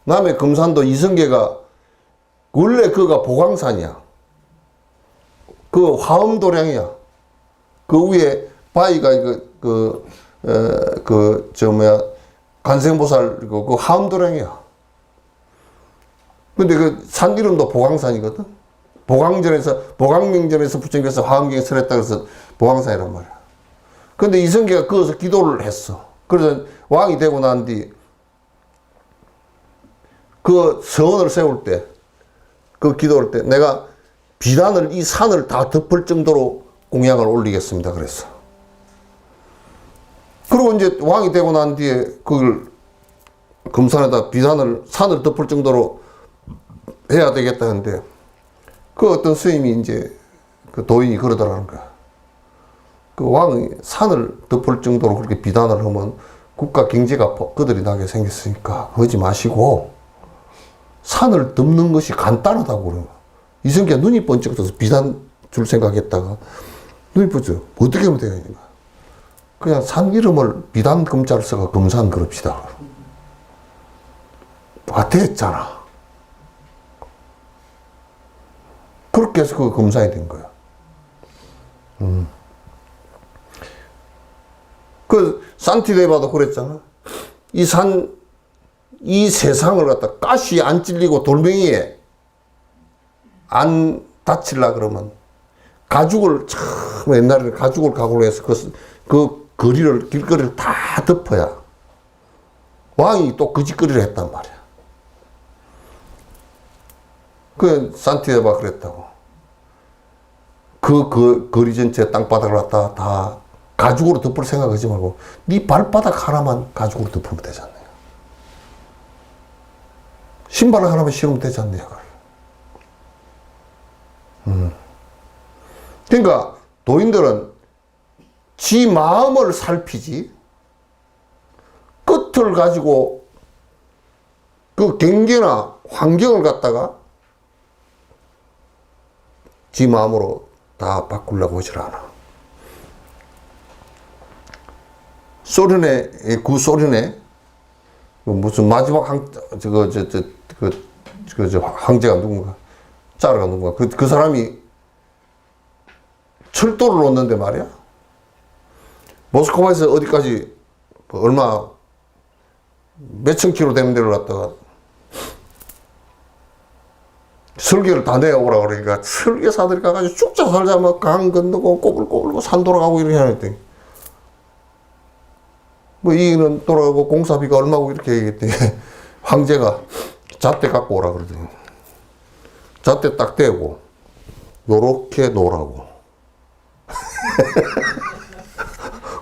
Speaker 1: 남해 금산도 이성계가 원래 그가 보광산이야. 그 화엄도량이야. 그 위에 바위가 관세음보살 그 하암도량이야. 근데 그 산 이름도 보광산이거든. 보광명전에서 부처님께서 화엄경에 설했다 그래서 보광산이란 말이야. 근데 이성계가 거기서 기도를 했어. 그래서 왕이 되고 난 뒤 그 서원을 세울 때, 그 기도할 때 내가 비단을 이 산을 다 덮을 정도로 공양을 올리겠습니다. 그랬어. 그리고 이제 왕이 되고 난 뒤에 그걸 금산에다 비단을 산을 덮을 정도로 해야 되겠다는데 그 어떤 스님이 이제 그 도인이 그러더라는 거야. 그 왕이 산을 덮을 정도로 그렇게 비단을 하면 국가 경제가 그들이 나게 생겼으니까 하지 마시고 산을 덮는 것이 간단하다고 그래요. 이성계가 눈이 번쩍 떠서 비단 줄 생각했다가 눈이 번쩍 어떻게 하면 되겠냐. 그냥 산 이름을 비단 금자를 써가 금산 그럽시다. 됐잖아. 그렇게 해서 그 금산이 된 거야. 그 산티데바도 그랬잖아. 이 세상을 갖다 가시 안 찔리고 돌멩이에 안 다칠라 그러면 가죽을 참 옛날에 가죽을 각오로 해서 그 길거리를 다 덮어야 왕이 또 그 짓거리를 했단 말이야. 그 산티데바 그랬다고. 그 거리 전체 땅바닥을 갖다 다 가죽으로 덮을 생각하지 말고 네 발바닥 하나만 가죽으로 덮으면 되지 않나요? 신발 하나만 신으면 되지 않나요? 그러니까 도인들은 지 마음을 살피지 끝을 가지고 그 경계나 환경을 갖다가 지 마음으로 다 바꾸려고 하질 않아. 구소련에 무슨 마지막 황제가 누군가 짜르가 누군가 그 사람이 철도를 놓는데 말이야. 모스크바에서 어디까지 얼마 몇천 킬로 되는 데를 갔다가 설계를 다 내오라 그러니까 설계사들이 가가지고 쭉자 살자 막 강 건너고 꼬불꼬불고 산 돌아가고 이렇게 하는데 뭐 이는 돌아가고 공사비가 얼마고 이렇게 얘기했더니 황제가 잣대 갖고 오라 그러더니 잣대 딱 대고 요렇게 놓으라고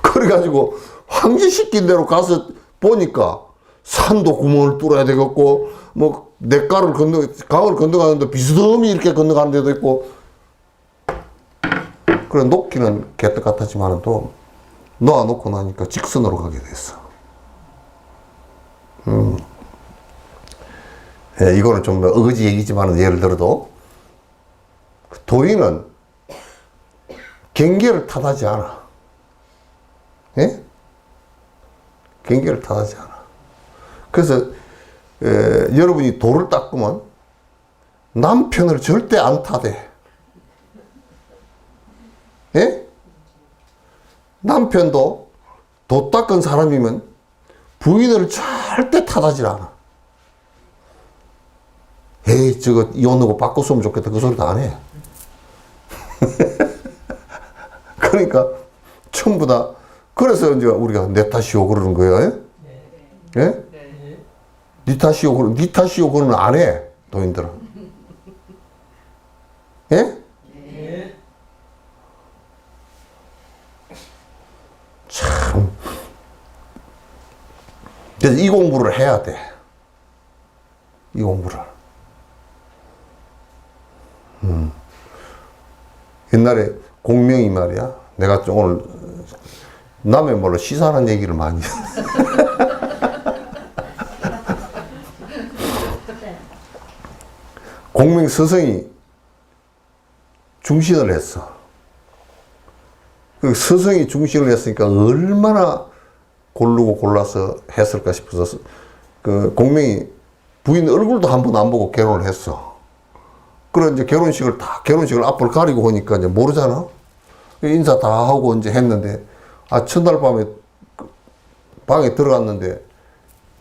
Speaker 1: 그래가지고 황제 시킨 대로 가서 보니까 산도 구멍을 뚫어야 되겠고 뭐 냇가를 강을 건너가는데 비스듬히 이렇게 건너가는 데도 있고 그래 놓기는 개떡 같았지만 또 놓아놓고 나니까 직선으로 가게 됐어. 예, 이거는 좀 어거지 얘기지만 예를 들어도 도인은 경계를 탓하지 않아. 예? 경계를 탓하지 않아. 그래서 여러분이 도를 닦으면 남편을 절대 안 탓해. 예? 남편도 도 닦은 사람이면 부인을 절대 탓하지 않아. 에이, 저거 이혼하고 바꿨으면 좋겠다. 그 소리도 안 해. 그러니까 전부 다 그래서 이제 우리가 내 탓이오 그러는 거예요. 예? 예? 니 탓이오 그러는 안 해. 도인들은. 예? 참. 그래서 이 공부를 해야 돼. 이 공부를. 옛날에 공명이 말이야. 내가 좀 오늘 남의 말로 시사하는 얘기를 많이. 공명 스승이 중신을 했어. 그 스승이 중신을 했으니까 얼마나 고르고 골라서 했을까 싶어서 그 공명이 부인 얼굴도 한 번 안 보고 결혼을 했어. 그래 이제 결혼식을 앞을 가리고 하니까 이제 모르잖아. 인사 다 하고 이제 했는데 첫날 밤에 방에 들어갔는데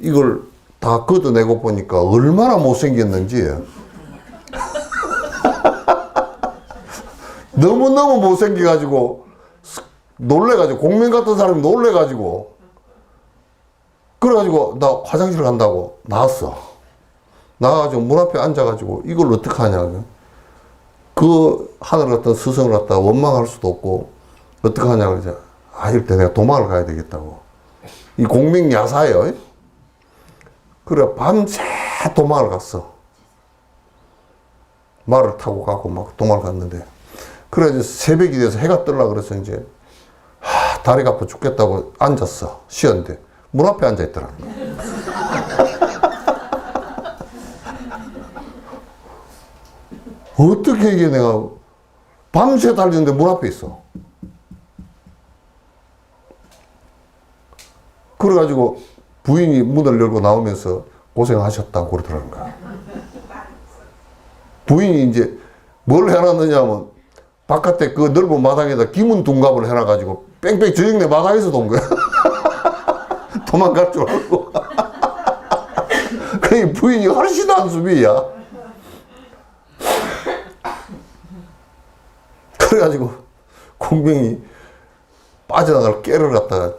Speaker 1: 이걸 다 걷어내고 보니까 얼마나 못생겼는지. 너무너무 못생겨가지고 놀래가지고 공명 같은 사람이 놀래가지고 그래가지고 나 화장실 간다고 나왔어. 나와가지고 문 앞에 앉아가지고 이걸 어떻게 하냐. 그 하늘 같은 스승을 갖다 원망할 수도 없고 어떻게 하냐 그러자. 아 이럴 때 내가 도망을 가야 되겠다고. 이 공명 야사예요. 그래 밤새 도망을 갔어. 말을 타고 가고 막 도망을 갔는데 그래 이제 새벽이 돼서 해가 뜨려고 그래서 이제 다리가 아파 죽겠다고 앉았어. 쉬었는데 문 앞에 앉아 있더라는 거야. 어떻게 이게 내가 밤새 달리는데 문 앞에 있어. 그래가지고 부인이 문을 열고 나오면서 고생하셨다고 그러더라는 거야. 부인이 이제 뭘 해놨느냐 하면 바깥에 그 넓은 마당에다 기문 둔갑을 해놔가지고 뺑뺑 저녁내 마당에서 돈 거야. 도망갈 줄 알고. 그 부인이 훨씬 한수비야. 그래가지고 공명이 빠져나갈 깨를 갖다가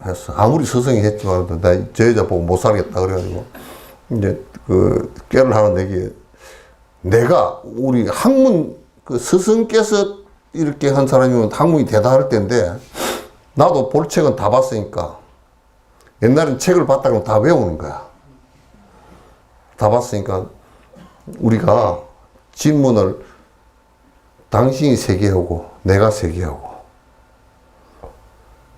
Speaker 1: 했어. 아무리 스승이 했지만 나 저 여자 보고 못 살겠다 그래가지고 이제 그 깨를 하는 얘기 내가 우리 학문 그 스승께서 이렇게 한 사람이면 학문이 대단할 텐데 나도 볼 책은 다 봤으니까 옛날엔 책을 봤다 그러면 다 외우는 거야. 다 봤으니까 우리가 질문을 당신이 세 개 하고 내가 세 개 하고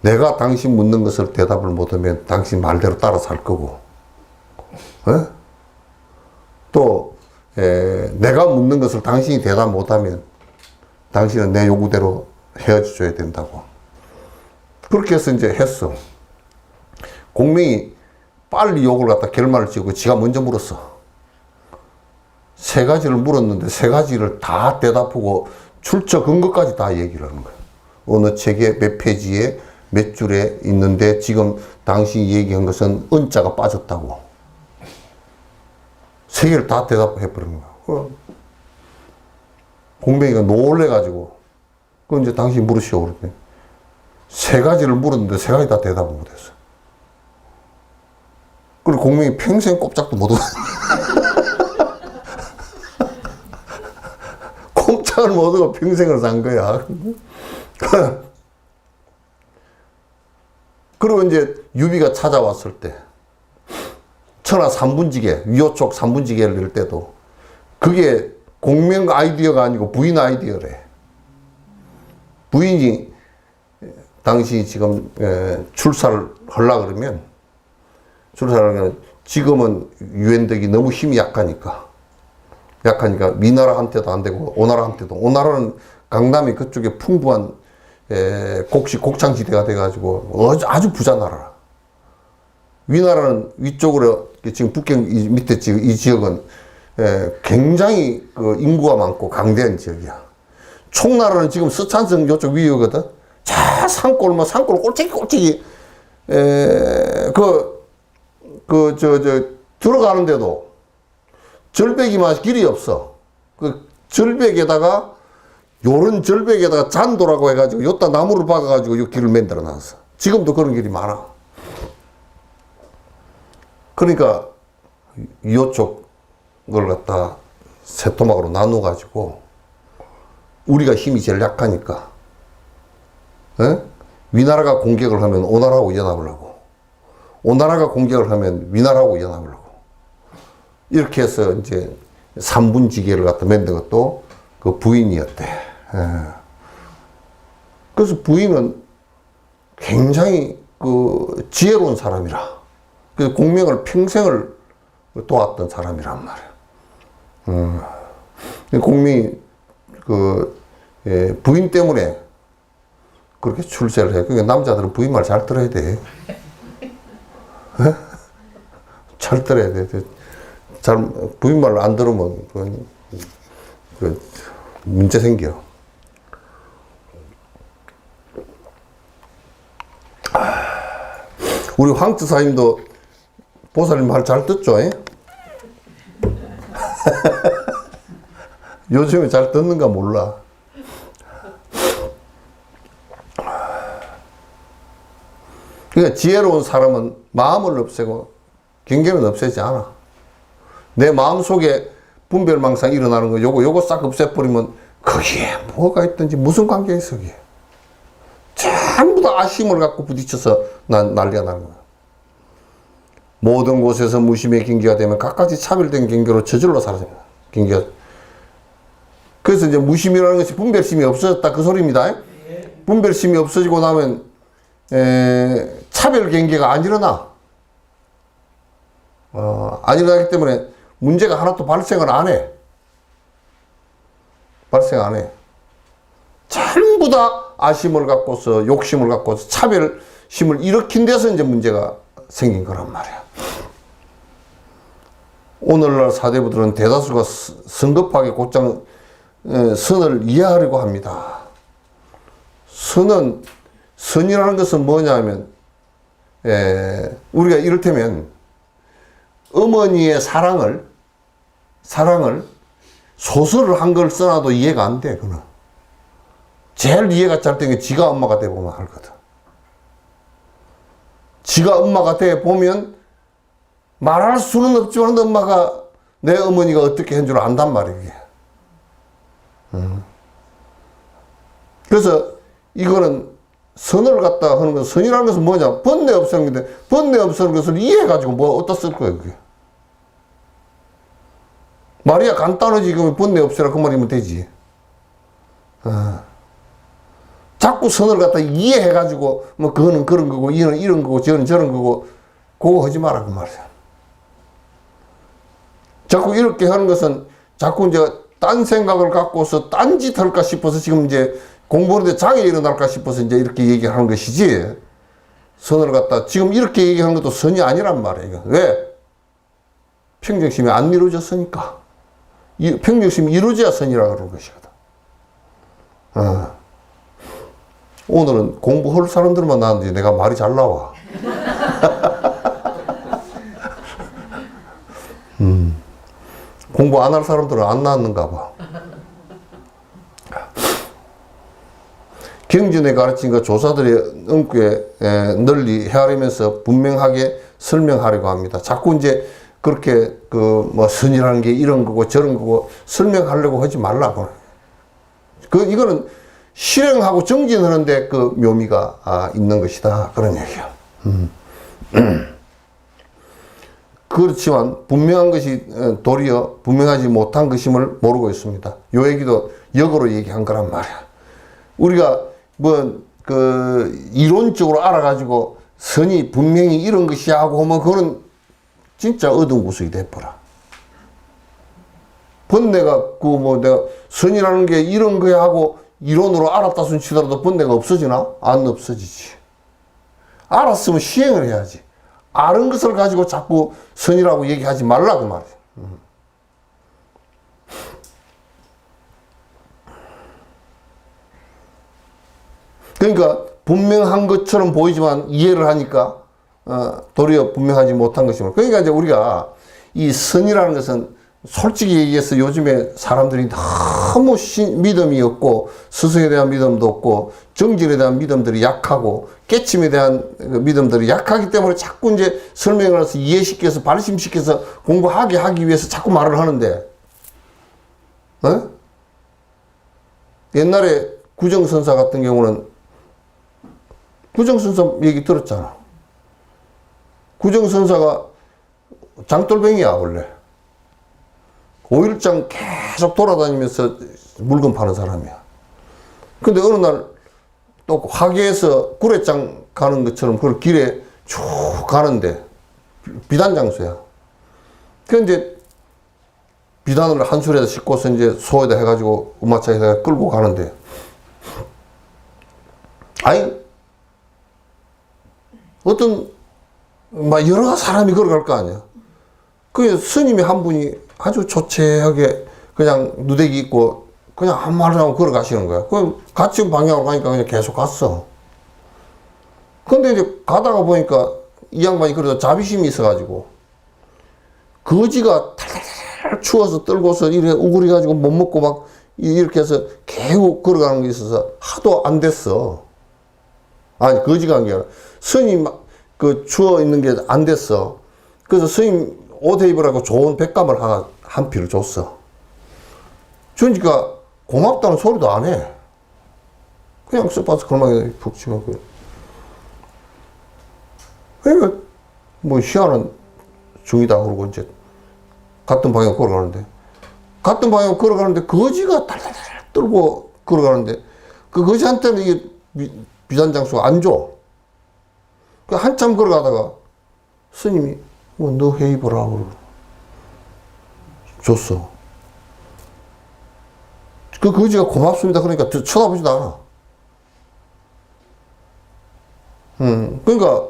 Speaker 1: 내가 당신 묻는 것을 대답을 못하면 당신 말대로 따라 살 거고 에? 또 내가 묻는 것을 당신이 대답 못하면 당신은 내 요구대로 헤어져 줘야 된다고. 그렇게 해서 이제 했어. 공명이 빨리 욕을 갖다 결말을 지고 지가 먼저 물었어. 세 가지를 물었는데 세 가지를 다 대답하고 출처 근거까지 다 얘기를 하는 거야. 어느 책에 몇 페이지에 몇 줄에 있는데 지금 당신이 얘기한 것은 은자가 빠졌다고. 세 개를 다 대답해 버린 거야. 공명이가 놀래가지고 그 이제 당신이 물으시오 그랬더니 세 가지를 물었는데 세 가지 다 대답을 못했어. 그리고 공명이 평생 꼼짝도 못 하고 꼼짝을 못 하고 평생을 산 거야. 그리고 이제 유비가 찾아왔을 때 천하 삼분지계, 위호촉 삼분지계를 낼 때도 그게 공명 아이디어가 아니고 부인 아이디어래. 부인이 당시 지금 출사를 하려고 그러면 지금은 유엔덕이 너무 힘이 약하니까 위나라한테도 안 되고 오나라한테도 오나라는 강남이 그쪽에 풍부한 곡창지대가 돼가지고 아주 부자 나라라. 위나라는 위쪽으로 지금 북경 밑에 이 지역은 굉장히 그 인구가 많고 강대한 지역이야. 총나라는 지금 서찬성 요쪽 위거든. 자 산골 꼴찌기 들어가는데도 절벽이만 길이 없어. 그 절벽에다가 요런 절벽에다가 잔도라고 해가지고 요따 나무를 박아가지고 요 길을 만들어 놨어. 지금도 그런 길이 많아. 그러니까 요쪽을 갖다 세 토막으로 나눠 가지고 우리가 힘이 제일 약하니까 위나라가 공격을 하면 오나라하고 연합을 하고 오나라가 공격을 하면 위나라하고 연합을 하고 이렇게 해서 이제 삼분지계를 갖다 만든 것도 그 부인이었대. 그래서 부인은 굉장히 그 지혜로운 사람이라. 그 공명을 평생을 도왔던 사람이란 말이야. 공명이 부인 때문에 그렇게 출세를 해. 그러니까 남자들은 부인 말 잘 들어야 돼. 잘 들어야 돼. 부인 말을 안 들으면 문제 생겨. 우리 황 지사님도 보살님 말 잘 듣죠? 요즘에 잘 듣는가 몰라. 그러니까 지혜로운 사람은 마음을 없애고 경계는 없애지 않아. 내 마음속에 분별망상 일어나는 거 요거 싹 없애버리면 거기에 뭐가 있든지 무슨 관계 있어 그게. 전부 다 아심을 갖고 부딪혀서 난리가 나는 거야. 모든 곳에서 무심의 경계가 되면 각가지 차별된 경계로 저절로 사라집니다. 경계가. 그래서 이제 무심이라는 것이 분별심이 없어졌다 그 소리입니다. 분별심이 없어지고 나면 차별 경계가 안 일어나. 안 일어나기 때문에 문제가 하나도 발생을 안 해. 발생 안 해. 전부 다 아심을 갖고서 욕심을 갖고서 차별심을 일으킨 데서 이제 문제가 생긴 거란 말이야. 오늘날 사대부들은 대다수가 성급하게 곧장 선을 이해하려고 합니다. 선이라는 것은 뭐냐면 우리가 이를테면 어머니의 사랑을 소설을 한 걸 써놔도 이해가 안 돼. 그는 제일 이해가 잘 되는 게 지가 엄마가 돼 보면 알거든. 지가 엄마가 돼 보면 말할 수는 없지만 엄마가 내 어머니가 어떻게 한 줄 안단 말이에요. 그래서 이거는 선을 갖다 하는 건, 선이라는 것은 뭐냐? 번뇌 없애는 건데, 번뇌 없애는 것을 이해해가지고 뭐 어디다 쓸 거예요, 그게. 말이야 간단하지. 그러면 번뇌 없애라 그 말이면 되지. 자꾸 선을 갖다 이해해가지고 뭐 그거는 그런 거고 이는 이런 거고 저는 저런 거고 그거 하지 마라 그 말이야. 자꾸 이렇게 하는 것은 자꾸 이제 딴 생각을 갖고서 딴짓 할까 싶어서 지금 이제 공부하는데 장애 일어날까 싶어서 이제 이렇게 얘기하는 것이지, 선을 갖다 지금 이렇게 얘기하는 것도 선이 아니란 말이에요. 왜? 평정심이 안 이루어졌으니까. 평정심이 이루어져야 선이라고 그러는 것이거든. 오늘은 공부할 사람들만 나왔는데 내가 말이 잘 나와. 공부 안 할 사람들은 안 나왔는가 봐. 경전에 가르친 그 조사들의 엄구에 널리 헤아리면서 분명하게 설명하려고 합니다. 자꾸 이제 그렇게 뭐 선이라는 게 이런 거고 저런 거고 설명하려고 하지 말라고. 이거는 실행하고 정진하는데 그 묘미가 있는 것이다. 그런 얘기야. 그렇지만 분명한 것이 도리어 분명하지 못한 것임을 모르고 있습니다. 요 얘기도 역으로 얘기한 거란 말이야. 우리가 이론적으로 알아가지고 선이 분명히 이런 것이야 하고 하면 그거는 진짜 어두운 구석이 돼버려. 번뇌가 내가 선이라는 게 이런 거야 하고 이론으로 알았다 손 치더라도 번뇌가 없어지나? 안 없어지지. 알았으면 시행을 해야지. 아는 것을 가지고 자꾸 선이라고 얘기하지 말라고 말이야. 그러니까 분명한 것처럼 보이지만 이해를 하니까 도리어 분명하지 못한 것이면. 그러니까 이제 우리가 이 선이라는 것은 솔직히 얘기해서 요즘에 사람들이 너무 믿음이 없고 스승에 대한 믿음도 없고 정진에 대한 믿음들이 약하고 깨침에 대한 믿음들이 약하기 때문에 자꾸 이제 설명을 해서 이해시켜서 발심시켜서 공부하게 하기 위해서 자꾸 말을 하는데, 옛날에 구정선사 같은 경우는 구정선사 얘기 들었잖아. 구정선사가 장돌뱅이야 원래. 5일장 계속 돌아다니면서 물건 파는 사람이야. 근데 어느 날 또 화계에서 구례장 가는 것처럼 그 길에 쭉 가는데 비단 장소야. 그 이제 비단을 한 술에다 싣고서 이제 소에다 해가지고 음마차에다가 끌고 가는데, 어떤 여러 사람이 걸어갈 거 아니야. 그 스님이 한 분이 아주 조촐하게 그냥 누대기 입고 그냥 한 말 안 하고 걸어가시는 거야. 그럼 같이 방향으로 가니까 그냥 계속 갔어. 근데 이제 가다가 보니까 이 양반이 그래도 자비심이 있어가지고 거지가 탈탈탈 추워서 떨고서 이렇게 우그려가지고 못 먹고 막 이렇게 해서 계속 걸어가는 게 있어서 하도 안 됐어. 아니, 거지가 한 게 아니라 스님 그 추워 있는 게 안 됐어. 그래서 스님 옷 입으라고 좋은 백감을 하나 한 피를 줬어. 주니까 고맙다는 소리도 안 해. 그냥 쓱 걸망에 푹 치고. 그러니까 뭐 희한한 중이다 그러고 이제 같은 방향 걸어가는데 거지가 달달달 떨고 걸어가는데 그 거지한테는 이게 비단장수가 안 줘. 그 한참 걸어가다가 스님이 너 해 입어라 그러고 줬어. 그 거지가 고맙습니다 그러니까 쳐다보지도 않아. 그러니까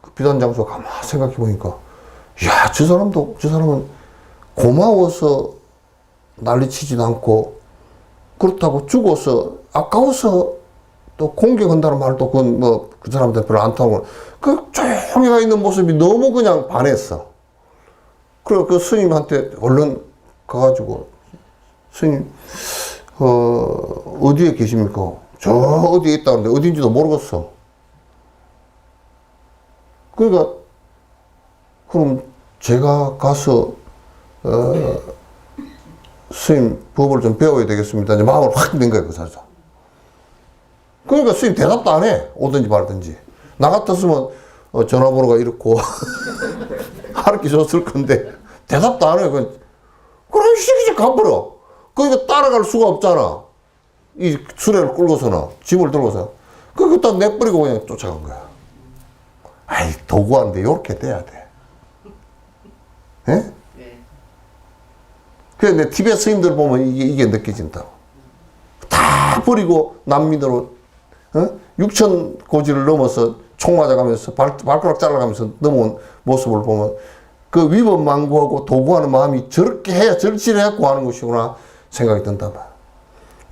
Speaker 1: 그 비단장수가 가만히 생각해 보니까 야, 저 사람은 고마워서 난리치지도 않고 그렇다고 죽어서 아까워서 또 공격한다는 말도 그건 뭐 그 사람들 별로 안 통하고 그 조용히 가 있는 모습이 너무 그냥 반했어. 그래서 그 스님한테 얼른 가가지고 스님 어디에 계십니까? 저 어디에 있다는데 어딘지도 모르겠어. 그러니까 그럼 제가 가서 스님 법을 좀 배워야 되겠습니다. 이제 마음을 확 낸 거예요, 그 사람. 그러니까 스님 대답도 안 해. 오든지 말든지. 나 같았으면 전화번호가 이렇고 하루키 줬을 건데 대답도 안 해. 그럼 시기지 가버려. 그러니까 따라갈 수가 없잖아. 이 수레를 끌고서는 짐을 들고서. 그거 딱 내버리고 그냥 쫓아간 거야. 아이, 도구한데 요렇게 돼야 돼. 예? 네. 그래, 내 티베트 스님들 보면 이게 느껴진다고. 다 버리고 난민으로, 6천 고지를 넘어서 총 맞아가면서 발가락 잘라가면서 넘어온 모습을 보면 그 위법망구하고 도구하는 마음이 저렇게 해야 절실해갖고 하는 것이구나 생각이 든다.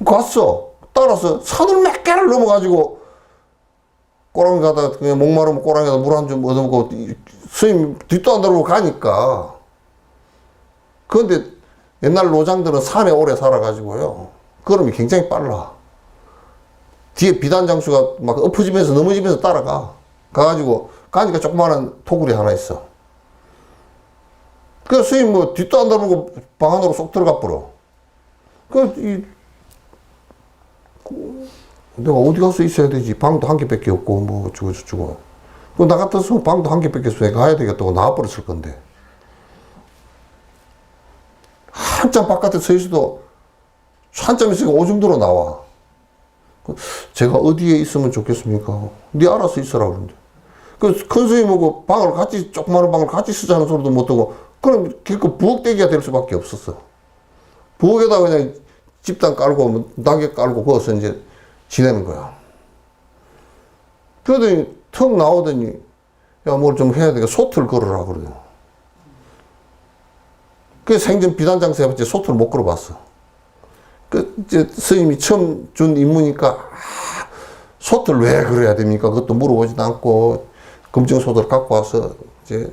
Speaker 1: 갔어. 따라서 산을 몇 개를 넘어가지고 꼬랑이 가다가 그냥 목마르면 꼬랑이에다 물 한 줌 얻어먹고 스님 뒷도 안 돌고 가니까. 그런데 옛날 노장들은 산에 오래 살아가지고요. 걸음이 굉장히 빨라. 뒤에 비단장수가 막 엎어지면서 넘어지면서 따라가. 가가지고 가니까 조그마한 토구리 하나 있어. 그 스님 뭐 뒷도 안 돌고 방 안으로 쏙 들어가 버려. 내가 어디 가서 있어야 되지? 방도 한 개밖에 없고 뭐 어쩌고 나 같았으면 방도 한 개밖에 없어. 내가 가야 되겠다고 나와버렸을 건데. 한참 바깥에 서 있어도 한참 있으니까 오줌 들어 나와. 제가 어디에 있으면 좋겠습니까? 네 알아서 있어라 그러는데. 그 큰 스님하고 방을 같이 조그마한 방을 같이 쓰자는 소리도 못 듣고 그럼 결국 부엌대기가 될 수밖에 없었어. 부엌에다 그냥 집단 깔고 낙엽 깔고 거기서 이제 지내는 거야. 그러더니 턱 나오더니 야 뭘 좀 해야 되겠다. 소트를 걸으라 그래요. 그 생전 비단장수한테 소트를 못 걸어봤어. 그 이제 스님이 처음 준 임무니까 소트를 왜 걸어야 됩니까? 그것도 물어보지도 않고 검정 소트를 갖고 와서 이제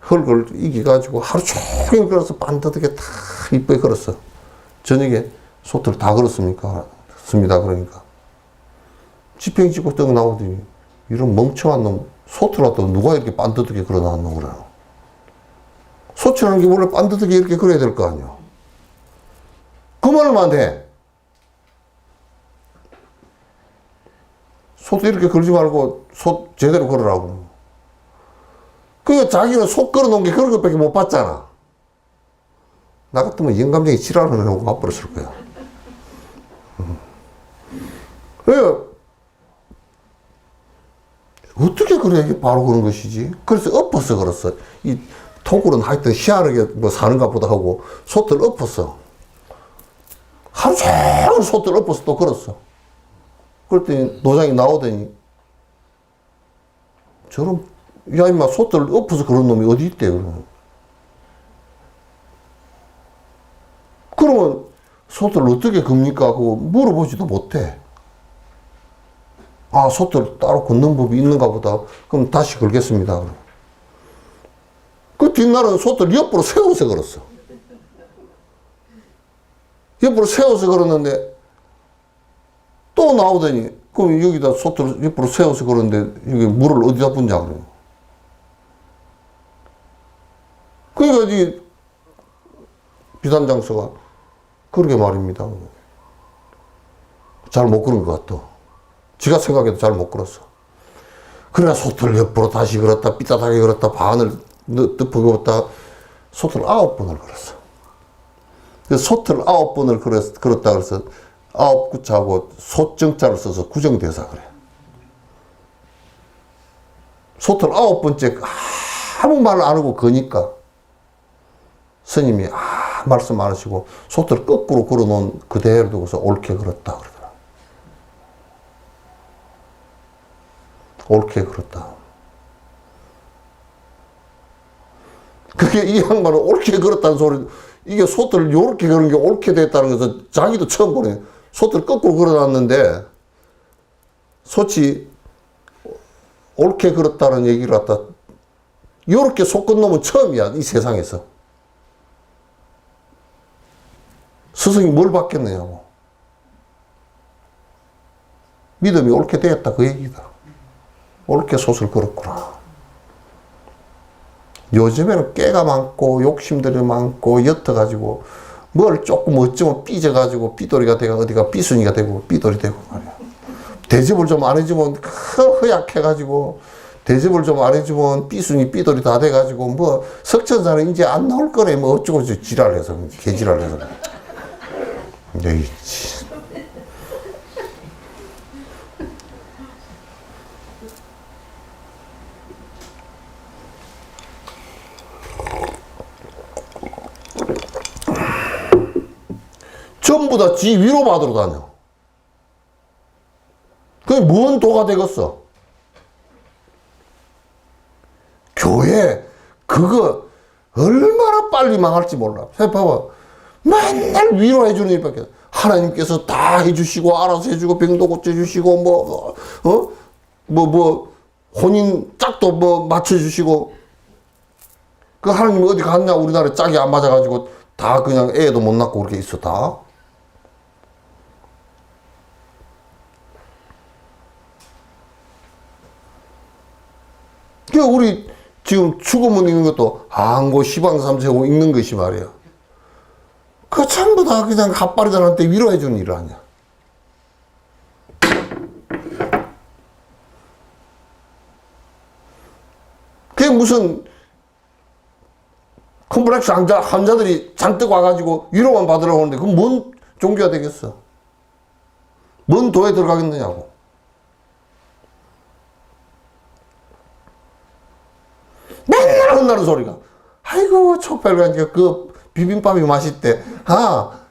Speaker 1: 흙을 이겨가지고 하루 종일 걸어서 반듯하게 다 이쁘게 걸었어. 저녁에 소트를 다 걸었습니까? 습니다. 그러니까. 지팽이 짚고 떡 나오더니 이런 멍청한 놈 소트라도 누가 이렇게 반듯하게 걸어 놨노 그래. 소트라는 게 원래 반듯하게 이렇게 걸어야 될 거 아니야. 그 말만 해. 소트 이렇게 걸지 말고 소 제대로 걸으라고. 그 자기는 소 걸어 놓은 게 그런 것밖에 못 봤잖아. 나 같으면 영감쟁이 지랄을 해놓고 와버렸을 거야. 왜? 어떻게 그래 이게 바로 그런 것이지? 그래서 엎어서 걸었어. 이 토굴은 하여튼 희한하게 뭐 사는가 보다 하고 소트를 엎었어. 하루 종일 소트를 엎어서 또 걸었어. 그랬더니 노장이 나오더니 저런 야 임마 소트를 엎어서 그런 놈이 어디 있대 그러면 소트를 어떻게 겁니까 하고 물어보지도 못해. 아 소트를 따로 걷는 법이 있는가 보다. 그럼 다시 걸겠습니다. 그 그 뒷날은 솥을 옆으로 세워서 걸었어. 옆으로 세워서 걸었는데 또 나오더니 그럼 여기다 솥을 옆으로 세워서 걸었는데 여기 물을 어디다 붓냐고. 그러니까 이 비단장서가 그러게 말입니다. 잘 못 그런 것 같아. 지가 생각해도 잘 못 걸었어. 그래야 솥을 옆으로 다시 걸었다, 삐딱하게 걸었다, 반을 덮어걸었다, 솥을 9번을 걸었어. 그래서 솥을 9번을 걸었다 그래서 9구자하고 솥정자를 써서 구정대사 그래. 솥을 9번째 아무 말 안 하고 거니까 스님이 말씀 안 하시고 솥을 거꾸로 걸어놓은 그대로 두고서 옳게 걸었다 그러더라. 옳게 걸었다. 그게 이 양반은 옳게 걸었다는 소리, 이게 솥을 요렇게 거는 게 옳게 됐다는 것을 자기도 처음 보네. 솥을 거꾸로 걸어놨는데 솥이 옳게 걸었다는 얘기를 갖다 요렇게 솥 건 놈은 처음이야, 이 세상에서. 스승이 뭘 받겠느냐고. 믿음이 옳게 되었다 그 얘기다. 옳게 솥을 걸었구나. 요즘에는 깨가 많고 욕심들이 많고 옅어가지고 뭘 조금 어쩌면 삐져가지고 삐돌이가 되고 어디가 삐순이가 되고 삐돌이 되고 말이야. 대접을 좀 안 해주면 허약해가지고 대접을 좀 안 해주면 삐순이 삐돌이 다 돼가지고 뭐 석천사는 이제 안 나올 거네 뭐 어쩌고 지랄해서 개지랄해서. 에이 전부 다 지 위로받으러 다녀. 그게 뭔 도가 되겠어? 교회, 그거 얼마나 빨리 망할지 몰라. 봐봐. 맨날 위로해주는 일밖에 없어. 하나님께서 다 해주시고, 알아서 해주고, 병도 고쳐주시고, 혼인 짝도 맞춰주시고. 그 하나님이 어디 갔냐? 우리나라에 짝이 안 맞아가지고, 다 그냥 애도 못 낳고 그렇게 있어, 다. 그러니까 우리 지금 축구문 읽는 것도 항고 시방삼세고 읽는 것이 말이야. 그 전부 다 그냥 핫바리들한테 위로해 주는 일을 하냐. 그게 무슨 컴플렉스 환자들이 잔뜩 와가지고 위로만 받으려고 하는데 그건 뭔 종교가 되겠어? 뭔 도에 들어가겠느냐고. 맨날 혼나는 소리가. 아이고, 촉발가니까 그 비빔밥이 맛있대.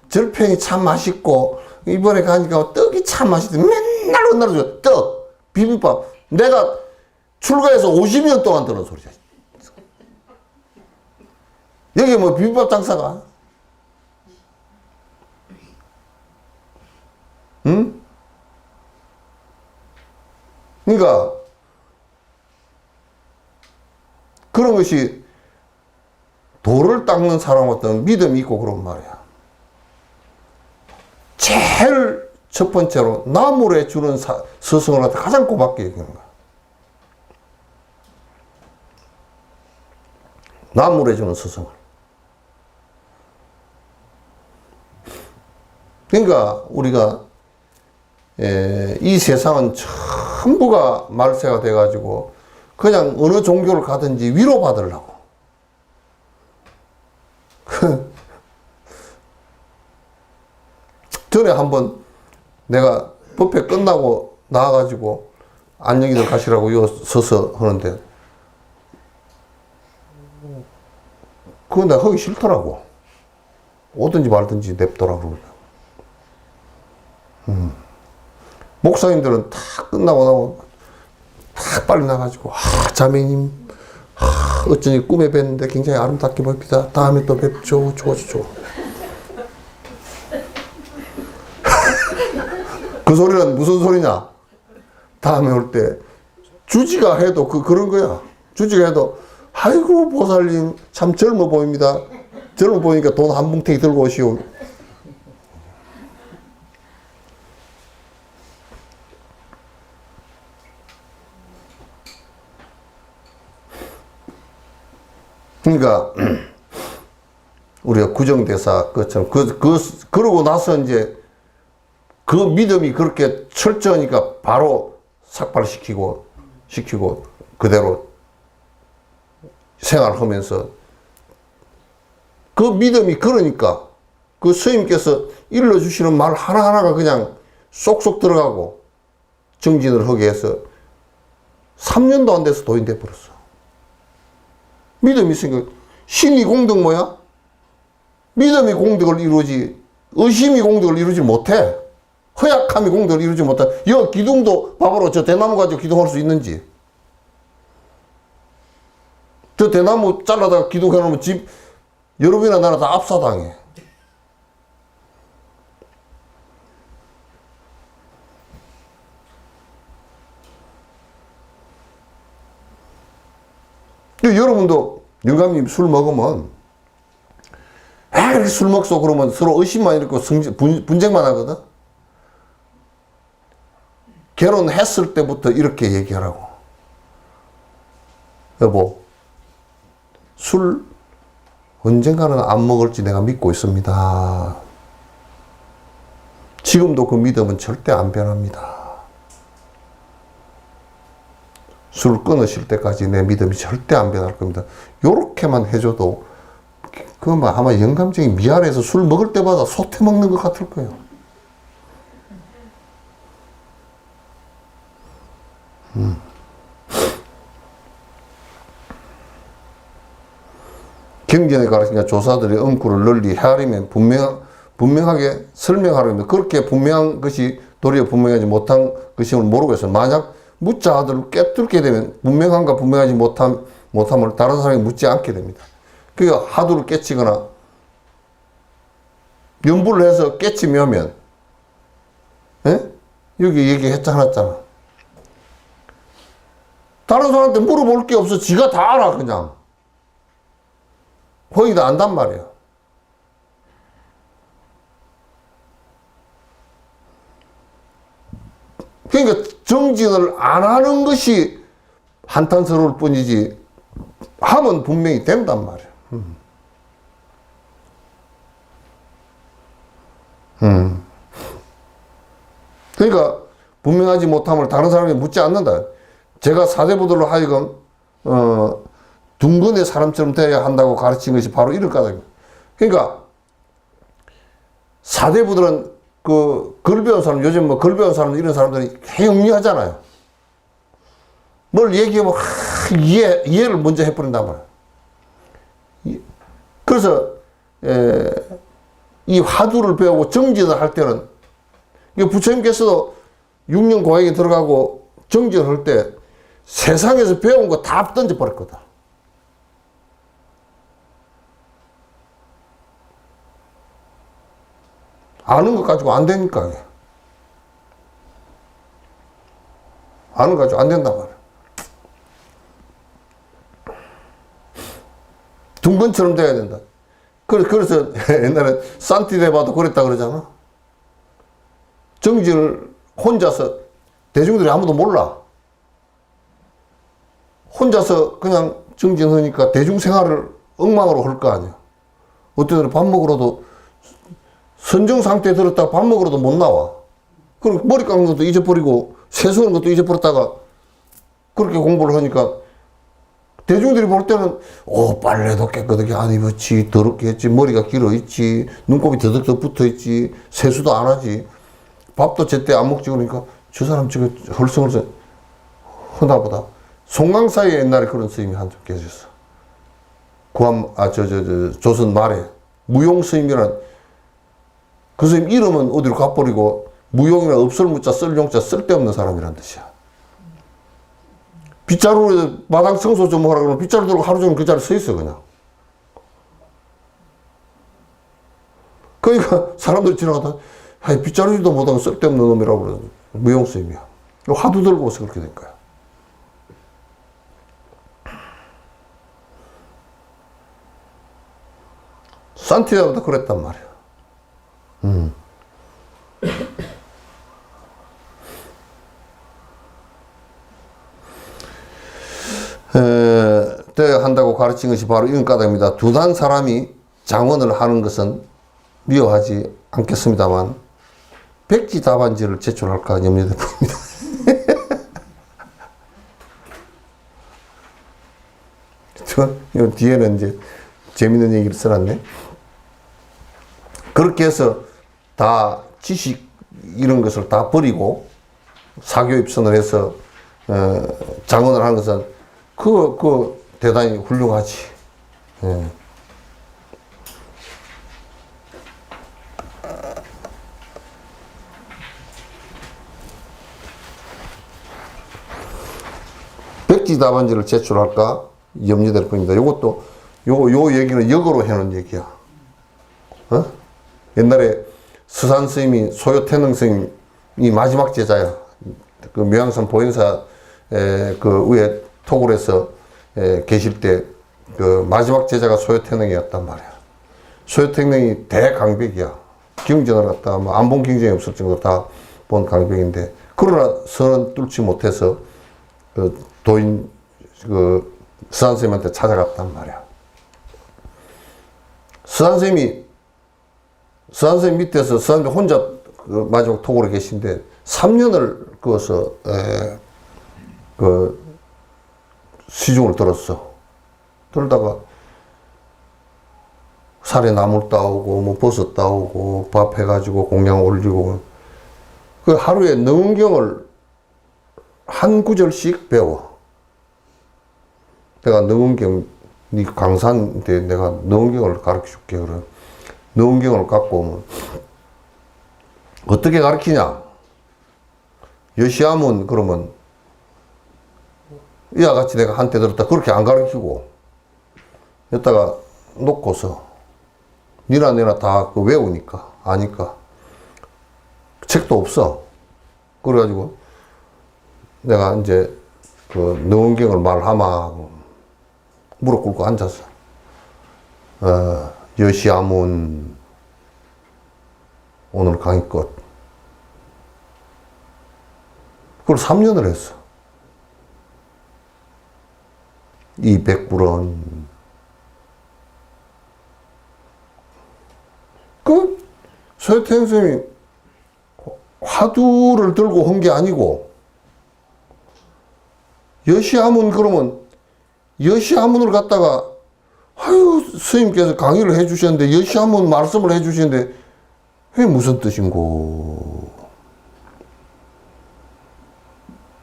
Speaker 1: 절편이 참 맛있고, 이번에 가니까 떡이 참 맛있대. 맨날 혼나는 소리. 떡, 비빔밥. 내가 출가해서 50년 동안 들은 소리야. 여기 뭐 비빔밥 장사가? 응? 그러니까, 그런 것이 돌을 닦는 사람 어떤 믿음이 있고 그런 말이야. 제일 첫 번째로 나물에 주는 스승을 갖다 가장 고맙게 여기는 거야. 나물에 주는 스승을. 그러니까 우리가 이 세상은 전부가 말세가 돼가지고 그냥 어느 종교를 가든지 위로받으려고. 전에 한번 내가 법회 끝나고 나와가지고 안녕히들 가시라고 요 서서 하는데 그거 내가 하기 싫더라고. 오든지 말든지 냅둬라고 그러고. 목사님들은 다 끝나고 나고 다 빨리 나가지고 자매님 어쩐지 꿈에 뵀는데 굉장히 아름답게 봅니다. 다음에 또 뵙죠. 좋죠. 그 소리는 무슨 소리냐? 다음에 올 때 주지가 해도 그런 거야. 주지가 해도 아이고 보살님 참 젊어 보입니다. 젊어 보이니까 돈 한 뭉탱이 들고 오시오. 그러니까 우리가 구정대사 그처럼 그러고 나서 이제 그 믿음이 그렇게 철저하니까 바로 삭발시키고 그대로 생활하면서 그 믿음이 그러니까 그 스님께서 일러주시는 말 하나하나가 그냥 쏙쏙 들어가고 정진을 하게 해서 3년도 안 돼서 도인돼 버렸어. 믿음이 있으니까 신이 공덕 뭐야? 믿음이 공덕을 이루지 의심이 공덕을 이루지 못해. 허약함이 공덕을 이루지 못해. 여 기둥도 봐봐라. 저 대나무 가지고 기둥할 수 있는지. 저 대나무 잘라다가 기둥해놓으면 집 여러분이나 나나 다 압사당해. 여러분도 영감님 술 먹으면 이렇게 술 먹소 그러면 서로 의심만 일고 분쟁만 하거든. 결혼했을 때부터 이렇게 얘기하라고. 여보, 술 언젠가는 안 먹을지 내가 믿고 있습니다. 지금도 그 믿음은 절대 안 변합니다. 술 끊으실 때까지 내 믿음이 절대 안 변할 겁니다. 요렇게만 해줘도 그건 아마 영감증이 미안해서 술 먹을 때마다 소태 먹는 것 같을 거예요. 경전에 가르치니까 조사들이 응구를 널리 헤아리면 분명하게 설명하려면 그렇게 분명한 것이 도리어 분명하지 못한 것임을 모르겠어요. 만약 묻자 하더라도 깨뚫게 되면 분명한가 분명하지 못함을 다른 사람이 묻지 않게 됩니다. 그러니까 하두를 깨치거나 연부를 해서 깨치면 여기 얘기했잖아. 다른 사람한테 물어볼 게 없어. 지가 다 알아 그냥. 거의 다 안단 말이야. 그러니까 정진을 안 하는 것이 한탄스러울 뿐이지 하면 분명히 된단 말이야. 그러니까 분명하지 못함을 다른 사람이 묻지 않는다. 제가 사대부들로 하여금 둥근의 사람처럼 되어야 한다고 가르친 것이 바로 이런 까닭입니다. 그러니까 사대부들은 글 배운 사람, 요즘 글 배운 사람 이런 사람들이 영리하잖아요. 뭘 얘기하면 이해를 먼저 해버린단 말이에요. 그래서 이 화두를 배우고 정진을 할 때는 부처님께서도 6년 고행에 들어가고 정진을 할 때 세상에서 배운 거 다 던져버렸거든. 아는 것 가지고 안 되니까. 아는 것 가지고 안 된단 말이야. 둥근처럼 돼야 된다. 그래서 옛날에 산티데바도 그랬다 그러잖아. 정진을 혼자서 대중들이 아무도 몰라. 혼자서 그냥 정진하니까 대중생활을 엉망으로 할 거 아니야. 어떤 애들은 밥 먹으러도 선정 상태에 들었다가 밥 먹으러도 못 나와. 그럼 머리 깎는 것도 잊어버리고 세수하는 것도 잊어버렸다가 그렇게 공부를 하니까 대중들이 볼 때는 빨래도 깨끗하게 안 입었지, 더럽게 했지, 머리가 길어 있지, 눈곱이 더덕더덕 붙어 있지, 세수도 안 하지, 밥도 제때 안 먹지. 그러니까 저 사람 지금 헐성헐성 하나 보다. 송강사에 옛날에 그런 스님이 한 분 계셨어. 조선 말에 무용 스님이란 그 스님 이름은 어디로 가버리고 무용이나 없을무자 쓸용자 쓸데없는 사람이란 뜻이야. 빗자루로 마당 청소 좀 하라 그러면 빗자루 들고 하루 종일 그 자리에 서 있어 그냥. 그러니까 사람들이 지나가다 빗자루도 못하고 쓸데없는 놈이라고 그러죠. 무용 스님이야. 화두 들고 와서 그렇게 된 거야. 산티아고도 그랬단 말이야. 되어야 한다고 가르친 것이 바로 이런 까닭입니다. 두단 사람이 장원을 하는 것은 미워하지 않겠습니다만 백지 답안지를 제출할까 염려될 뿐입니다. 이 뒤에는 이제 재밌는 얘기를 써놨네. 그렇게 해서 다 지식 이런 것을 다 버리고 사교 입선을 해서 장원을 하는 것은 그 대단히 훌륭하지. 예. 백지 답안지를 제출할까 염려될 뿐입니다. 요것도 요 얘기는 역으로 해놓은 얘기야. 어? 옛날에 스산 스님이 소요태능 스님이 마지막 제자야. 그 묘양산 보행사 그 위에 토굴에서 계실 때 그 마지막 제자가 소요태능이었단 말이야. 소요태능이 대강백이야. 경전을 갖다가 뭐 안 본 경전이 없을 정도로 다 본 강백인데, 그러나 선은 뚫지 못해서 그 도인 그 스산 스님한테 찾아갔단 말이야. 스산 스님 밑에서 스산 스님 혼자 그 마지막 토굴에 계신데 3년을 그어서 그 시중을 들었어. 들다가 살에 나물 따오고 뭐 버섯 따오고 밥 해가지고 공양 올리고, 그 하루에 능은경을 한 구절씩 배워. 내가 능은경, 네 강사인데 내가 능은경을 가르쳐 줄게. 그래. 능은경을 갖고 오면 어떻게 가르치냐? 여시하면 그러면 이와 같이 내가 한테 들었다 그렇게 안 가르치고, 여기다가 놓고서 니나 내나 다 그 외우니까 아니까 책도 없어. 그래가지고 내가 이제 그 능은경을 말하마 무릎 꿇고 앉았어. 여시아문 오늘 강의 끝. 그걸 3년을 했어. 200불은 그 소요태능 스님이 화두를 들고 한 게 아니고, 여시아문 그러면 여시아문을 갖다가 아유 스님께서 강의를 해주셨는데 여시아문 말씀을 해주시는데 그게 무슨 뜻인고?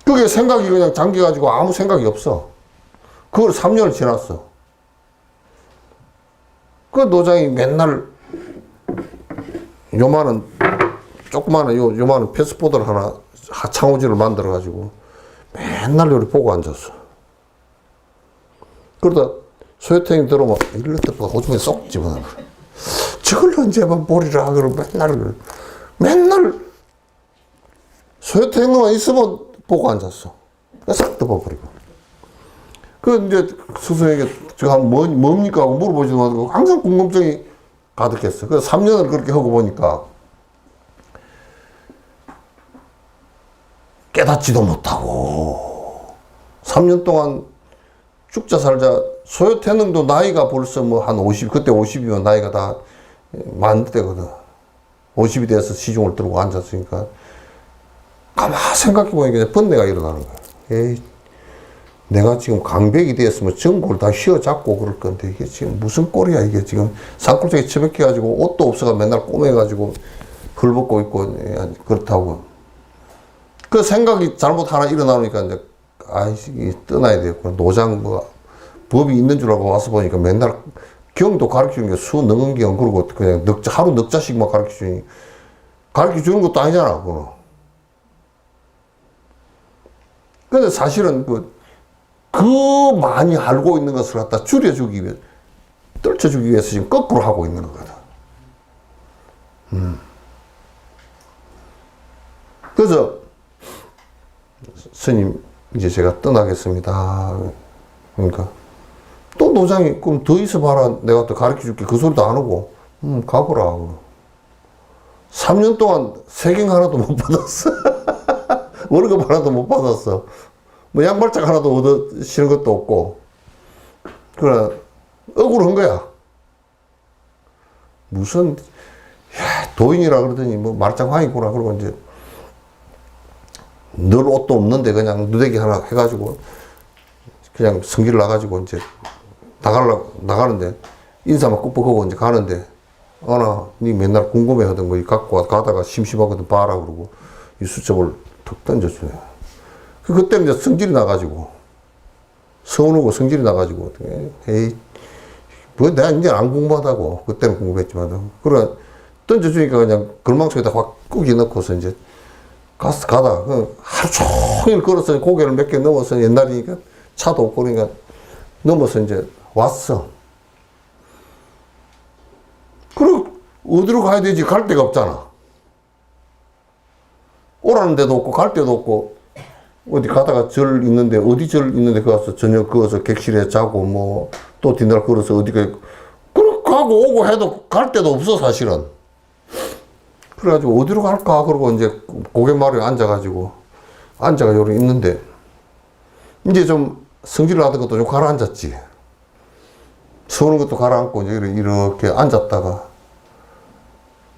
Speaker 1: 그게 생각이 그냥 잠겨가지고 아무 생각이 없어. 그걸 3년을 지났어. 그 노장이 맨날 요만한 조그마한 요만한 패스포드를 하나 하창호지를 만들어 가지고 맨날 요리 보고 앉았어. 그러다 소요탱이 들어오면 일러트가 오줌에 쏙 집어넣어. 저걸 언제만 보리라 그러고 맨날 소요탱이만 있으면 보고 앉았어. 싹 덮어버리고. 그 이제 스승에게 제가 뭡니까 하고 물어보지도 않고 항상 궁금증이 가득했어. 그래서 3년을 그렇게 하고 보니까 깨닫지도 못하고 3년 동안 죽자 살자. 소요태능도 나이가 벌써 뭐 한 50, 그때 50이면 나이가 다 많은 때거든. 50이 돼서 시중을 들고 앉았으니까 가만 생각해 보니까 번뇌가 일어나는 거야. 에이, 내가 지금 강백이 되었으면 전골 다 휘어잡고 그럴 건데 이게 지금 무슨 꼴이야. 이게 지금 산골짜기 처박혀가지고 옷도 없어가 맨날 꼬매가지고 헐벗고 있고 그렇다고. 그 생각이 잘못 하나 일어나니까 이제 아이씨 떠나야 되겠구나. 노장 뭐 법이 있는 줄 알고 와서 보니까 맨날 경도 가르치는 게 수능은경 그러고 그냥 하루 넉 자씩만 가르쳐주니 가르쳐주는 것도 아니잖아. 그거는. 근데 사실은 그 많이 알고 있는 것을 갖다 줄여주기 위해, 떨쳐주기 위해서 지금 거꾸로 하고 있는 거거든. 그래서, 스님, 이제 제가 떠나겠습니다. 그러니까, 또 노장이, 그럼 더 있어봐라. 내가 또 가르쳐 줄게. 그 소리도 안 하고, 가보라. 3년 동안 세경 하나도 못 받았어. 월급 하나도 못 받았어. 뭐 양발짝 하나도 얻으시는 것도 없고. 그래, 억울한 거야. 무슨, 야, 도인이라 그러더니 뭐 말짱황이구나. 그러고 이제 늘 옷도 없는데 그냥 누대기 하나 해가지고 그냥 성질 나가지고 이제 나가는데 인사만 꾹꾹하고 이제 가는데 어나 니 맨날 궁금해 하던 거 갖고 가다가 심심하거든 봐라 그러고 이 수첩을 툭 던져주네. 그때 이제 성질이 나가지고 서운하고 성질이 나가지고 에이 뭐 내가 이제 안 궁금하다고 그때는 궁금했지만 그래 던져주니까 그냥 걸망속에다 확 꾸기 넣고서 이제 가다가 하루 종일 걸어서 고개를 몇 개 넘어서 옛날이니까 차도 없고 그러니까 넘어서 이제 왔어. 그럼 어디로 가야 되지? 갈 데가 없잖아. 오라는 데도 없고 갈 데도 없고 어디 가다가 절 있는데 어디 절 있는데 가서 저녁 그어서 객실에 자고 뭐 또 뒷날 걸어서 어디가 그렇게 가고 오고 해도 갈 데도 없어 사실은. 그래가지고 어디로 갈까 그러고 이제 고갯마루에 앉아가지고 있는데 이제 좀 성질 나던 것도 좀 가라앉았지. 서우는 것도 가라앉고 이제 이렇게 앉았다가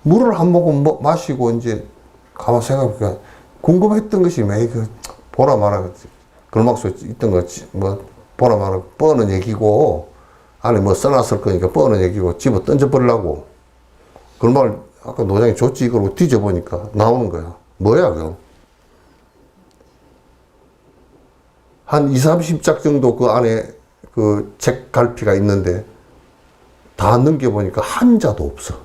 Speaker 1: 물을 한 모금 마시고 이제 가만 생각해보니까 궁금했던 것이 왜 그 보나 마나 걸막 속에 있던 거지 뭐 보나 마나 뻔한 얘기고 안에 뭐 써놨을 거니까 뻔한 얘기고 집어 던져버리려고 걸막을 아까 노장이 줬지 그러고 뒤져보니까 나오는 거야. 뭐야 그거? 한 2, 30짝 정도 그 안에 그 책 갈피가 있는데 다 넘겨보니까 한자도 없어.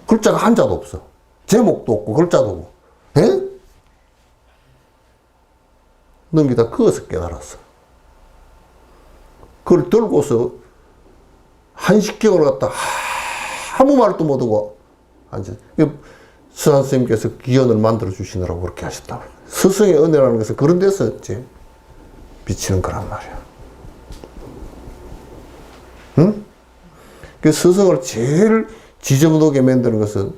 Speaker 1: 글자가 한자도 없어. 제목도 없고 글자도 없고. 에? 넘기다 그어서 깨달았어. 그걸 들고서 한식경을 갖다 아무 말도 못하고 앉아. 서한 스님께서 기연을 만들어 주시느라고 그렇게 하셨다. 스승의 은혜라는 것은 그런 데서 이제 비치는 거란 말이야. 응? 그 스승을 제일 지저분하게 만드는 것은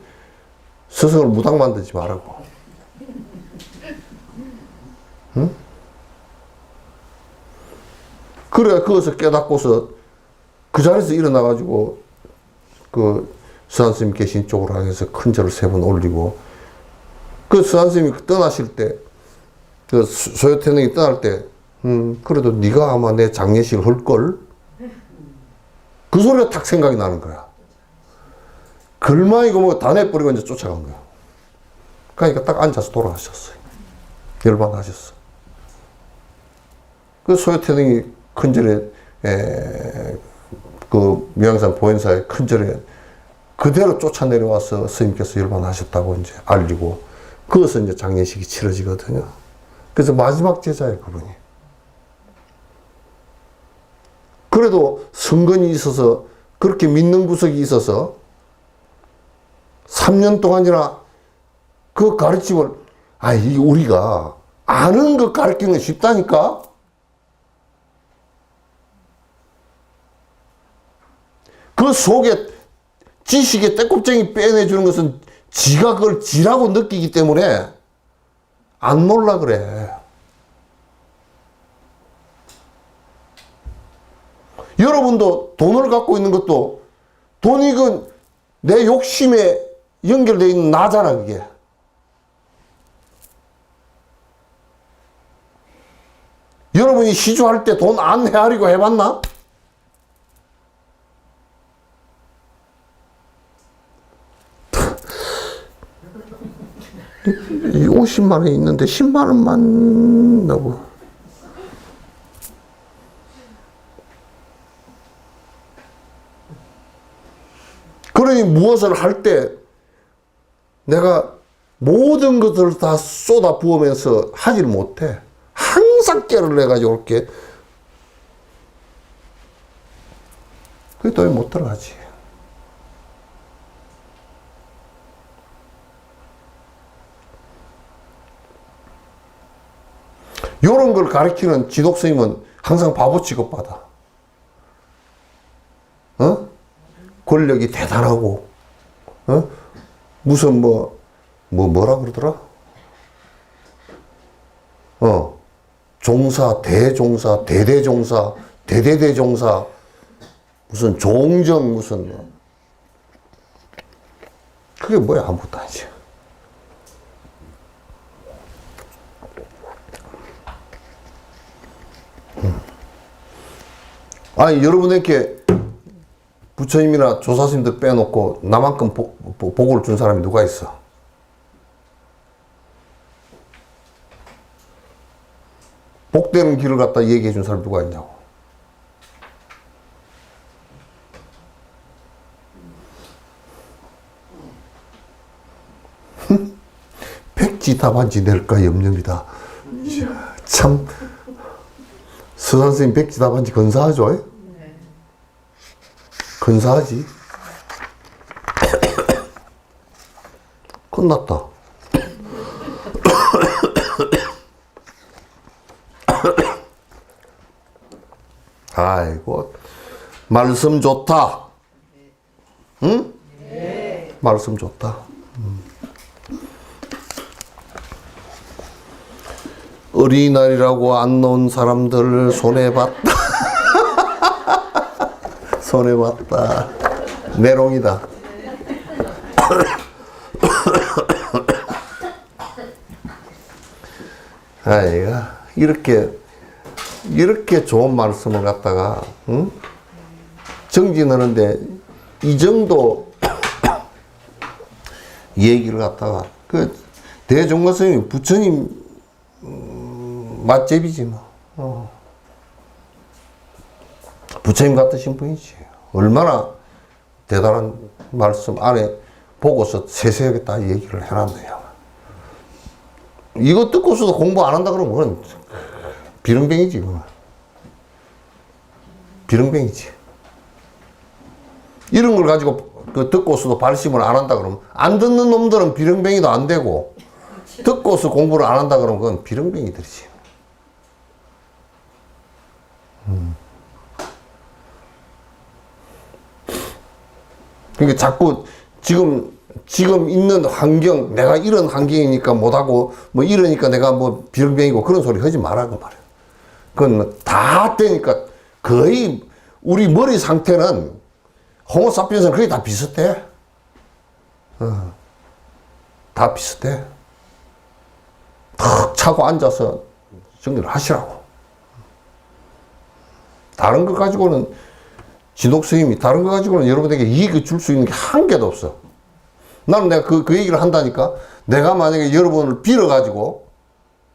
Speaker 1: 스승을 무당 만들지 말라고. 응? 그래, 거기서 깨닫고서 그 자리에서 일어나가지고 그 서한 스님 계신 쪽으로 향해서 큰 절을 3번 올리고 그 서한 스님이 떠나실 때 그 소요태능이 떠날 때 그래도 네가 아마 내 장례식을 할걸? 그 소리가 탁 생각이 나는 거야. 글망이고 뭐 다 내버리고 이제 쫓아간 거야. 그러니까 딱 앉아서 돌아가셨어요. 열반하셨어. 그 소요태능이 큰 절에 그 무양산 보현사의 큰 절에 그대로 쫓아 내려와서 스님께서 열반하셨다고 이제 알리고 거기서 이제 장례식이 치러지거든요. 그래서 마지막 제자예요, 그분이. 그래도 성근이 있어서 그렇게 믿는 구석이 있어서 3년 동안이나 그 가르침을 이 우리가 아는 거 가르치는 게 쉽다니까. 그 속에 지식의 떼껍쟁이 빼내주는 것은 지가 그걸 지라고 느끼기 때문에 안 놀라 그래. 여러분도 돈을 갖고 있는 것도 돈이 그 내 욕심에 연결되어 있는 나잖아, 그게. 여러분이 시주할 때 돈 안 헤아리고 해봤나? 이 50만 원이 있는데 10만 원만 나고. 그러니 무엇을 할 때 내가 모든 것을 다 쏟아 부으면서 하지를 못해. 항상 깨를 내가지고 이렇게. 그게 또 못 들어가지. 요런 걸 가르치는 지독스님은 항상 바보 취급받아. 어? 권력이 대단하고, 무슨 뭐라 그러더라? 종사, 대종사, 대대종사, 대대대종사, 무슨 종정, 무슨, 그게 뭐야, 아무것도 아니지. 아니, 여러분에게 부처님이나 조사스님들 빼놓고 나만큼 복을 준 사람이 누가 있어? 복되는 길을 갖다 얘기해 준 사람이 누가 있냐고. 백지답안지 낼까 염려입니다. 참 서산스님 백지답안지 근사하죠? 네. 근사하지. 끝났다. 아이고, 말씀 좋다. 응? 네. 말씀 좋다. 어린이날이라고 안 놓은 사람들 손해봤다. 손해봤다. 메롱이다. 아이가 이렇게 좋은 말씀을 갖다가 정진하는데 이 정도 얘기를 갖다가 그 대종관 스님이 부처님 맛집이지 뭐. 부처님 같으신 분이지. 얼마나 대단한 말씀 안에 보고서 세세하게 다 얘기를 해놨네요. 이거 듣고서도 공부 안 한다 그러면 그건 비릉뱅이지. 그건. 비릉뱅이지. 이런 걸 가지고 듣고서도 발심을 안 한다 그러면, 안 듣는 놈들은 비릉뱅이도 안 되고, 듣고서 공부를 안 한다 그러면 그건 비릉뱅이들이지. 그러니까 자꾸 지금 있는 환경, 내가 이런 환경이니까 못하고, 뭐 이러니까 내가 뭐 비릉뱅이고 그런 소리 하지 말라고 말이야. 그건 다 되니까 거의 우리 머리 상태는 호모사피엔스는 거의 다 비슷해. 다 비슷해. 탁 차고 앉아서 정리를 하시라고. 다른 것 가지고는 진옥 스님이 다른 거 가지고는 여러분에게 이익을 줄 수 있는 게 한 개도 없어. 나는 내가 그 얘기를 한다니까. 내가 만약에 여러분을 빌어가지고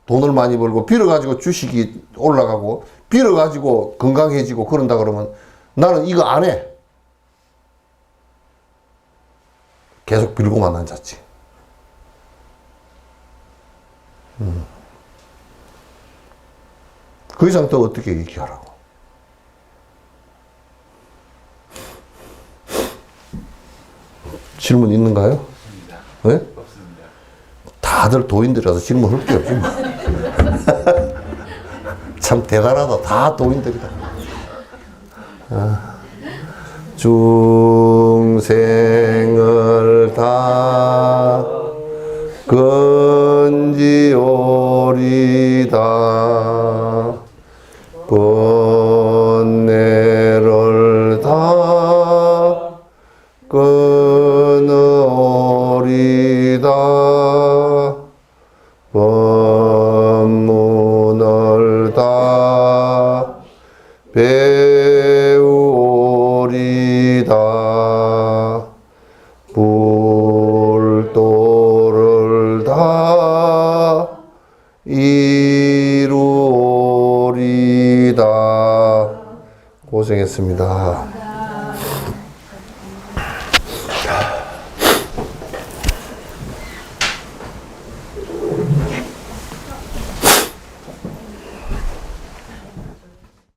Speaker 1: 돈을 많이 벌고, 빌어가지고 주식이 올라가고, 빌어가지고 건강해지고 그런다 그러면 나는 이거 안 해. 계속 빌고만 앉았지. 그 이상 더 어떻게 얘기하라고. 질문 있는가요? 없습니다. 네? 없습니다. 다들 도인들이라서 질문 할 게 없지 뭐. 참 대단하다. 다 도인들이다. 중생을 다 건지오리다. 번뇌를 다 끊으오리다. 법문을 다 배우오리다. 불도를 다 이루오리다. 고생했습니다.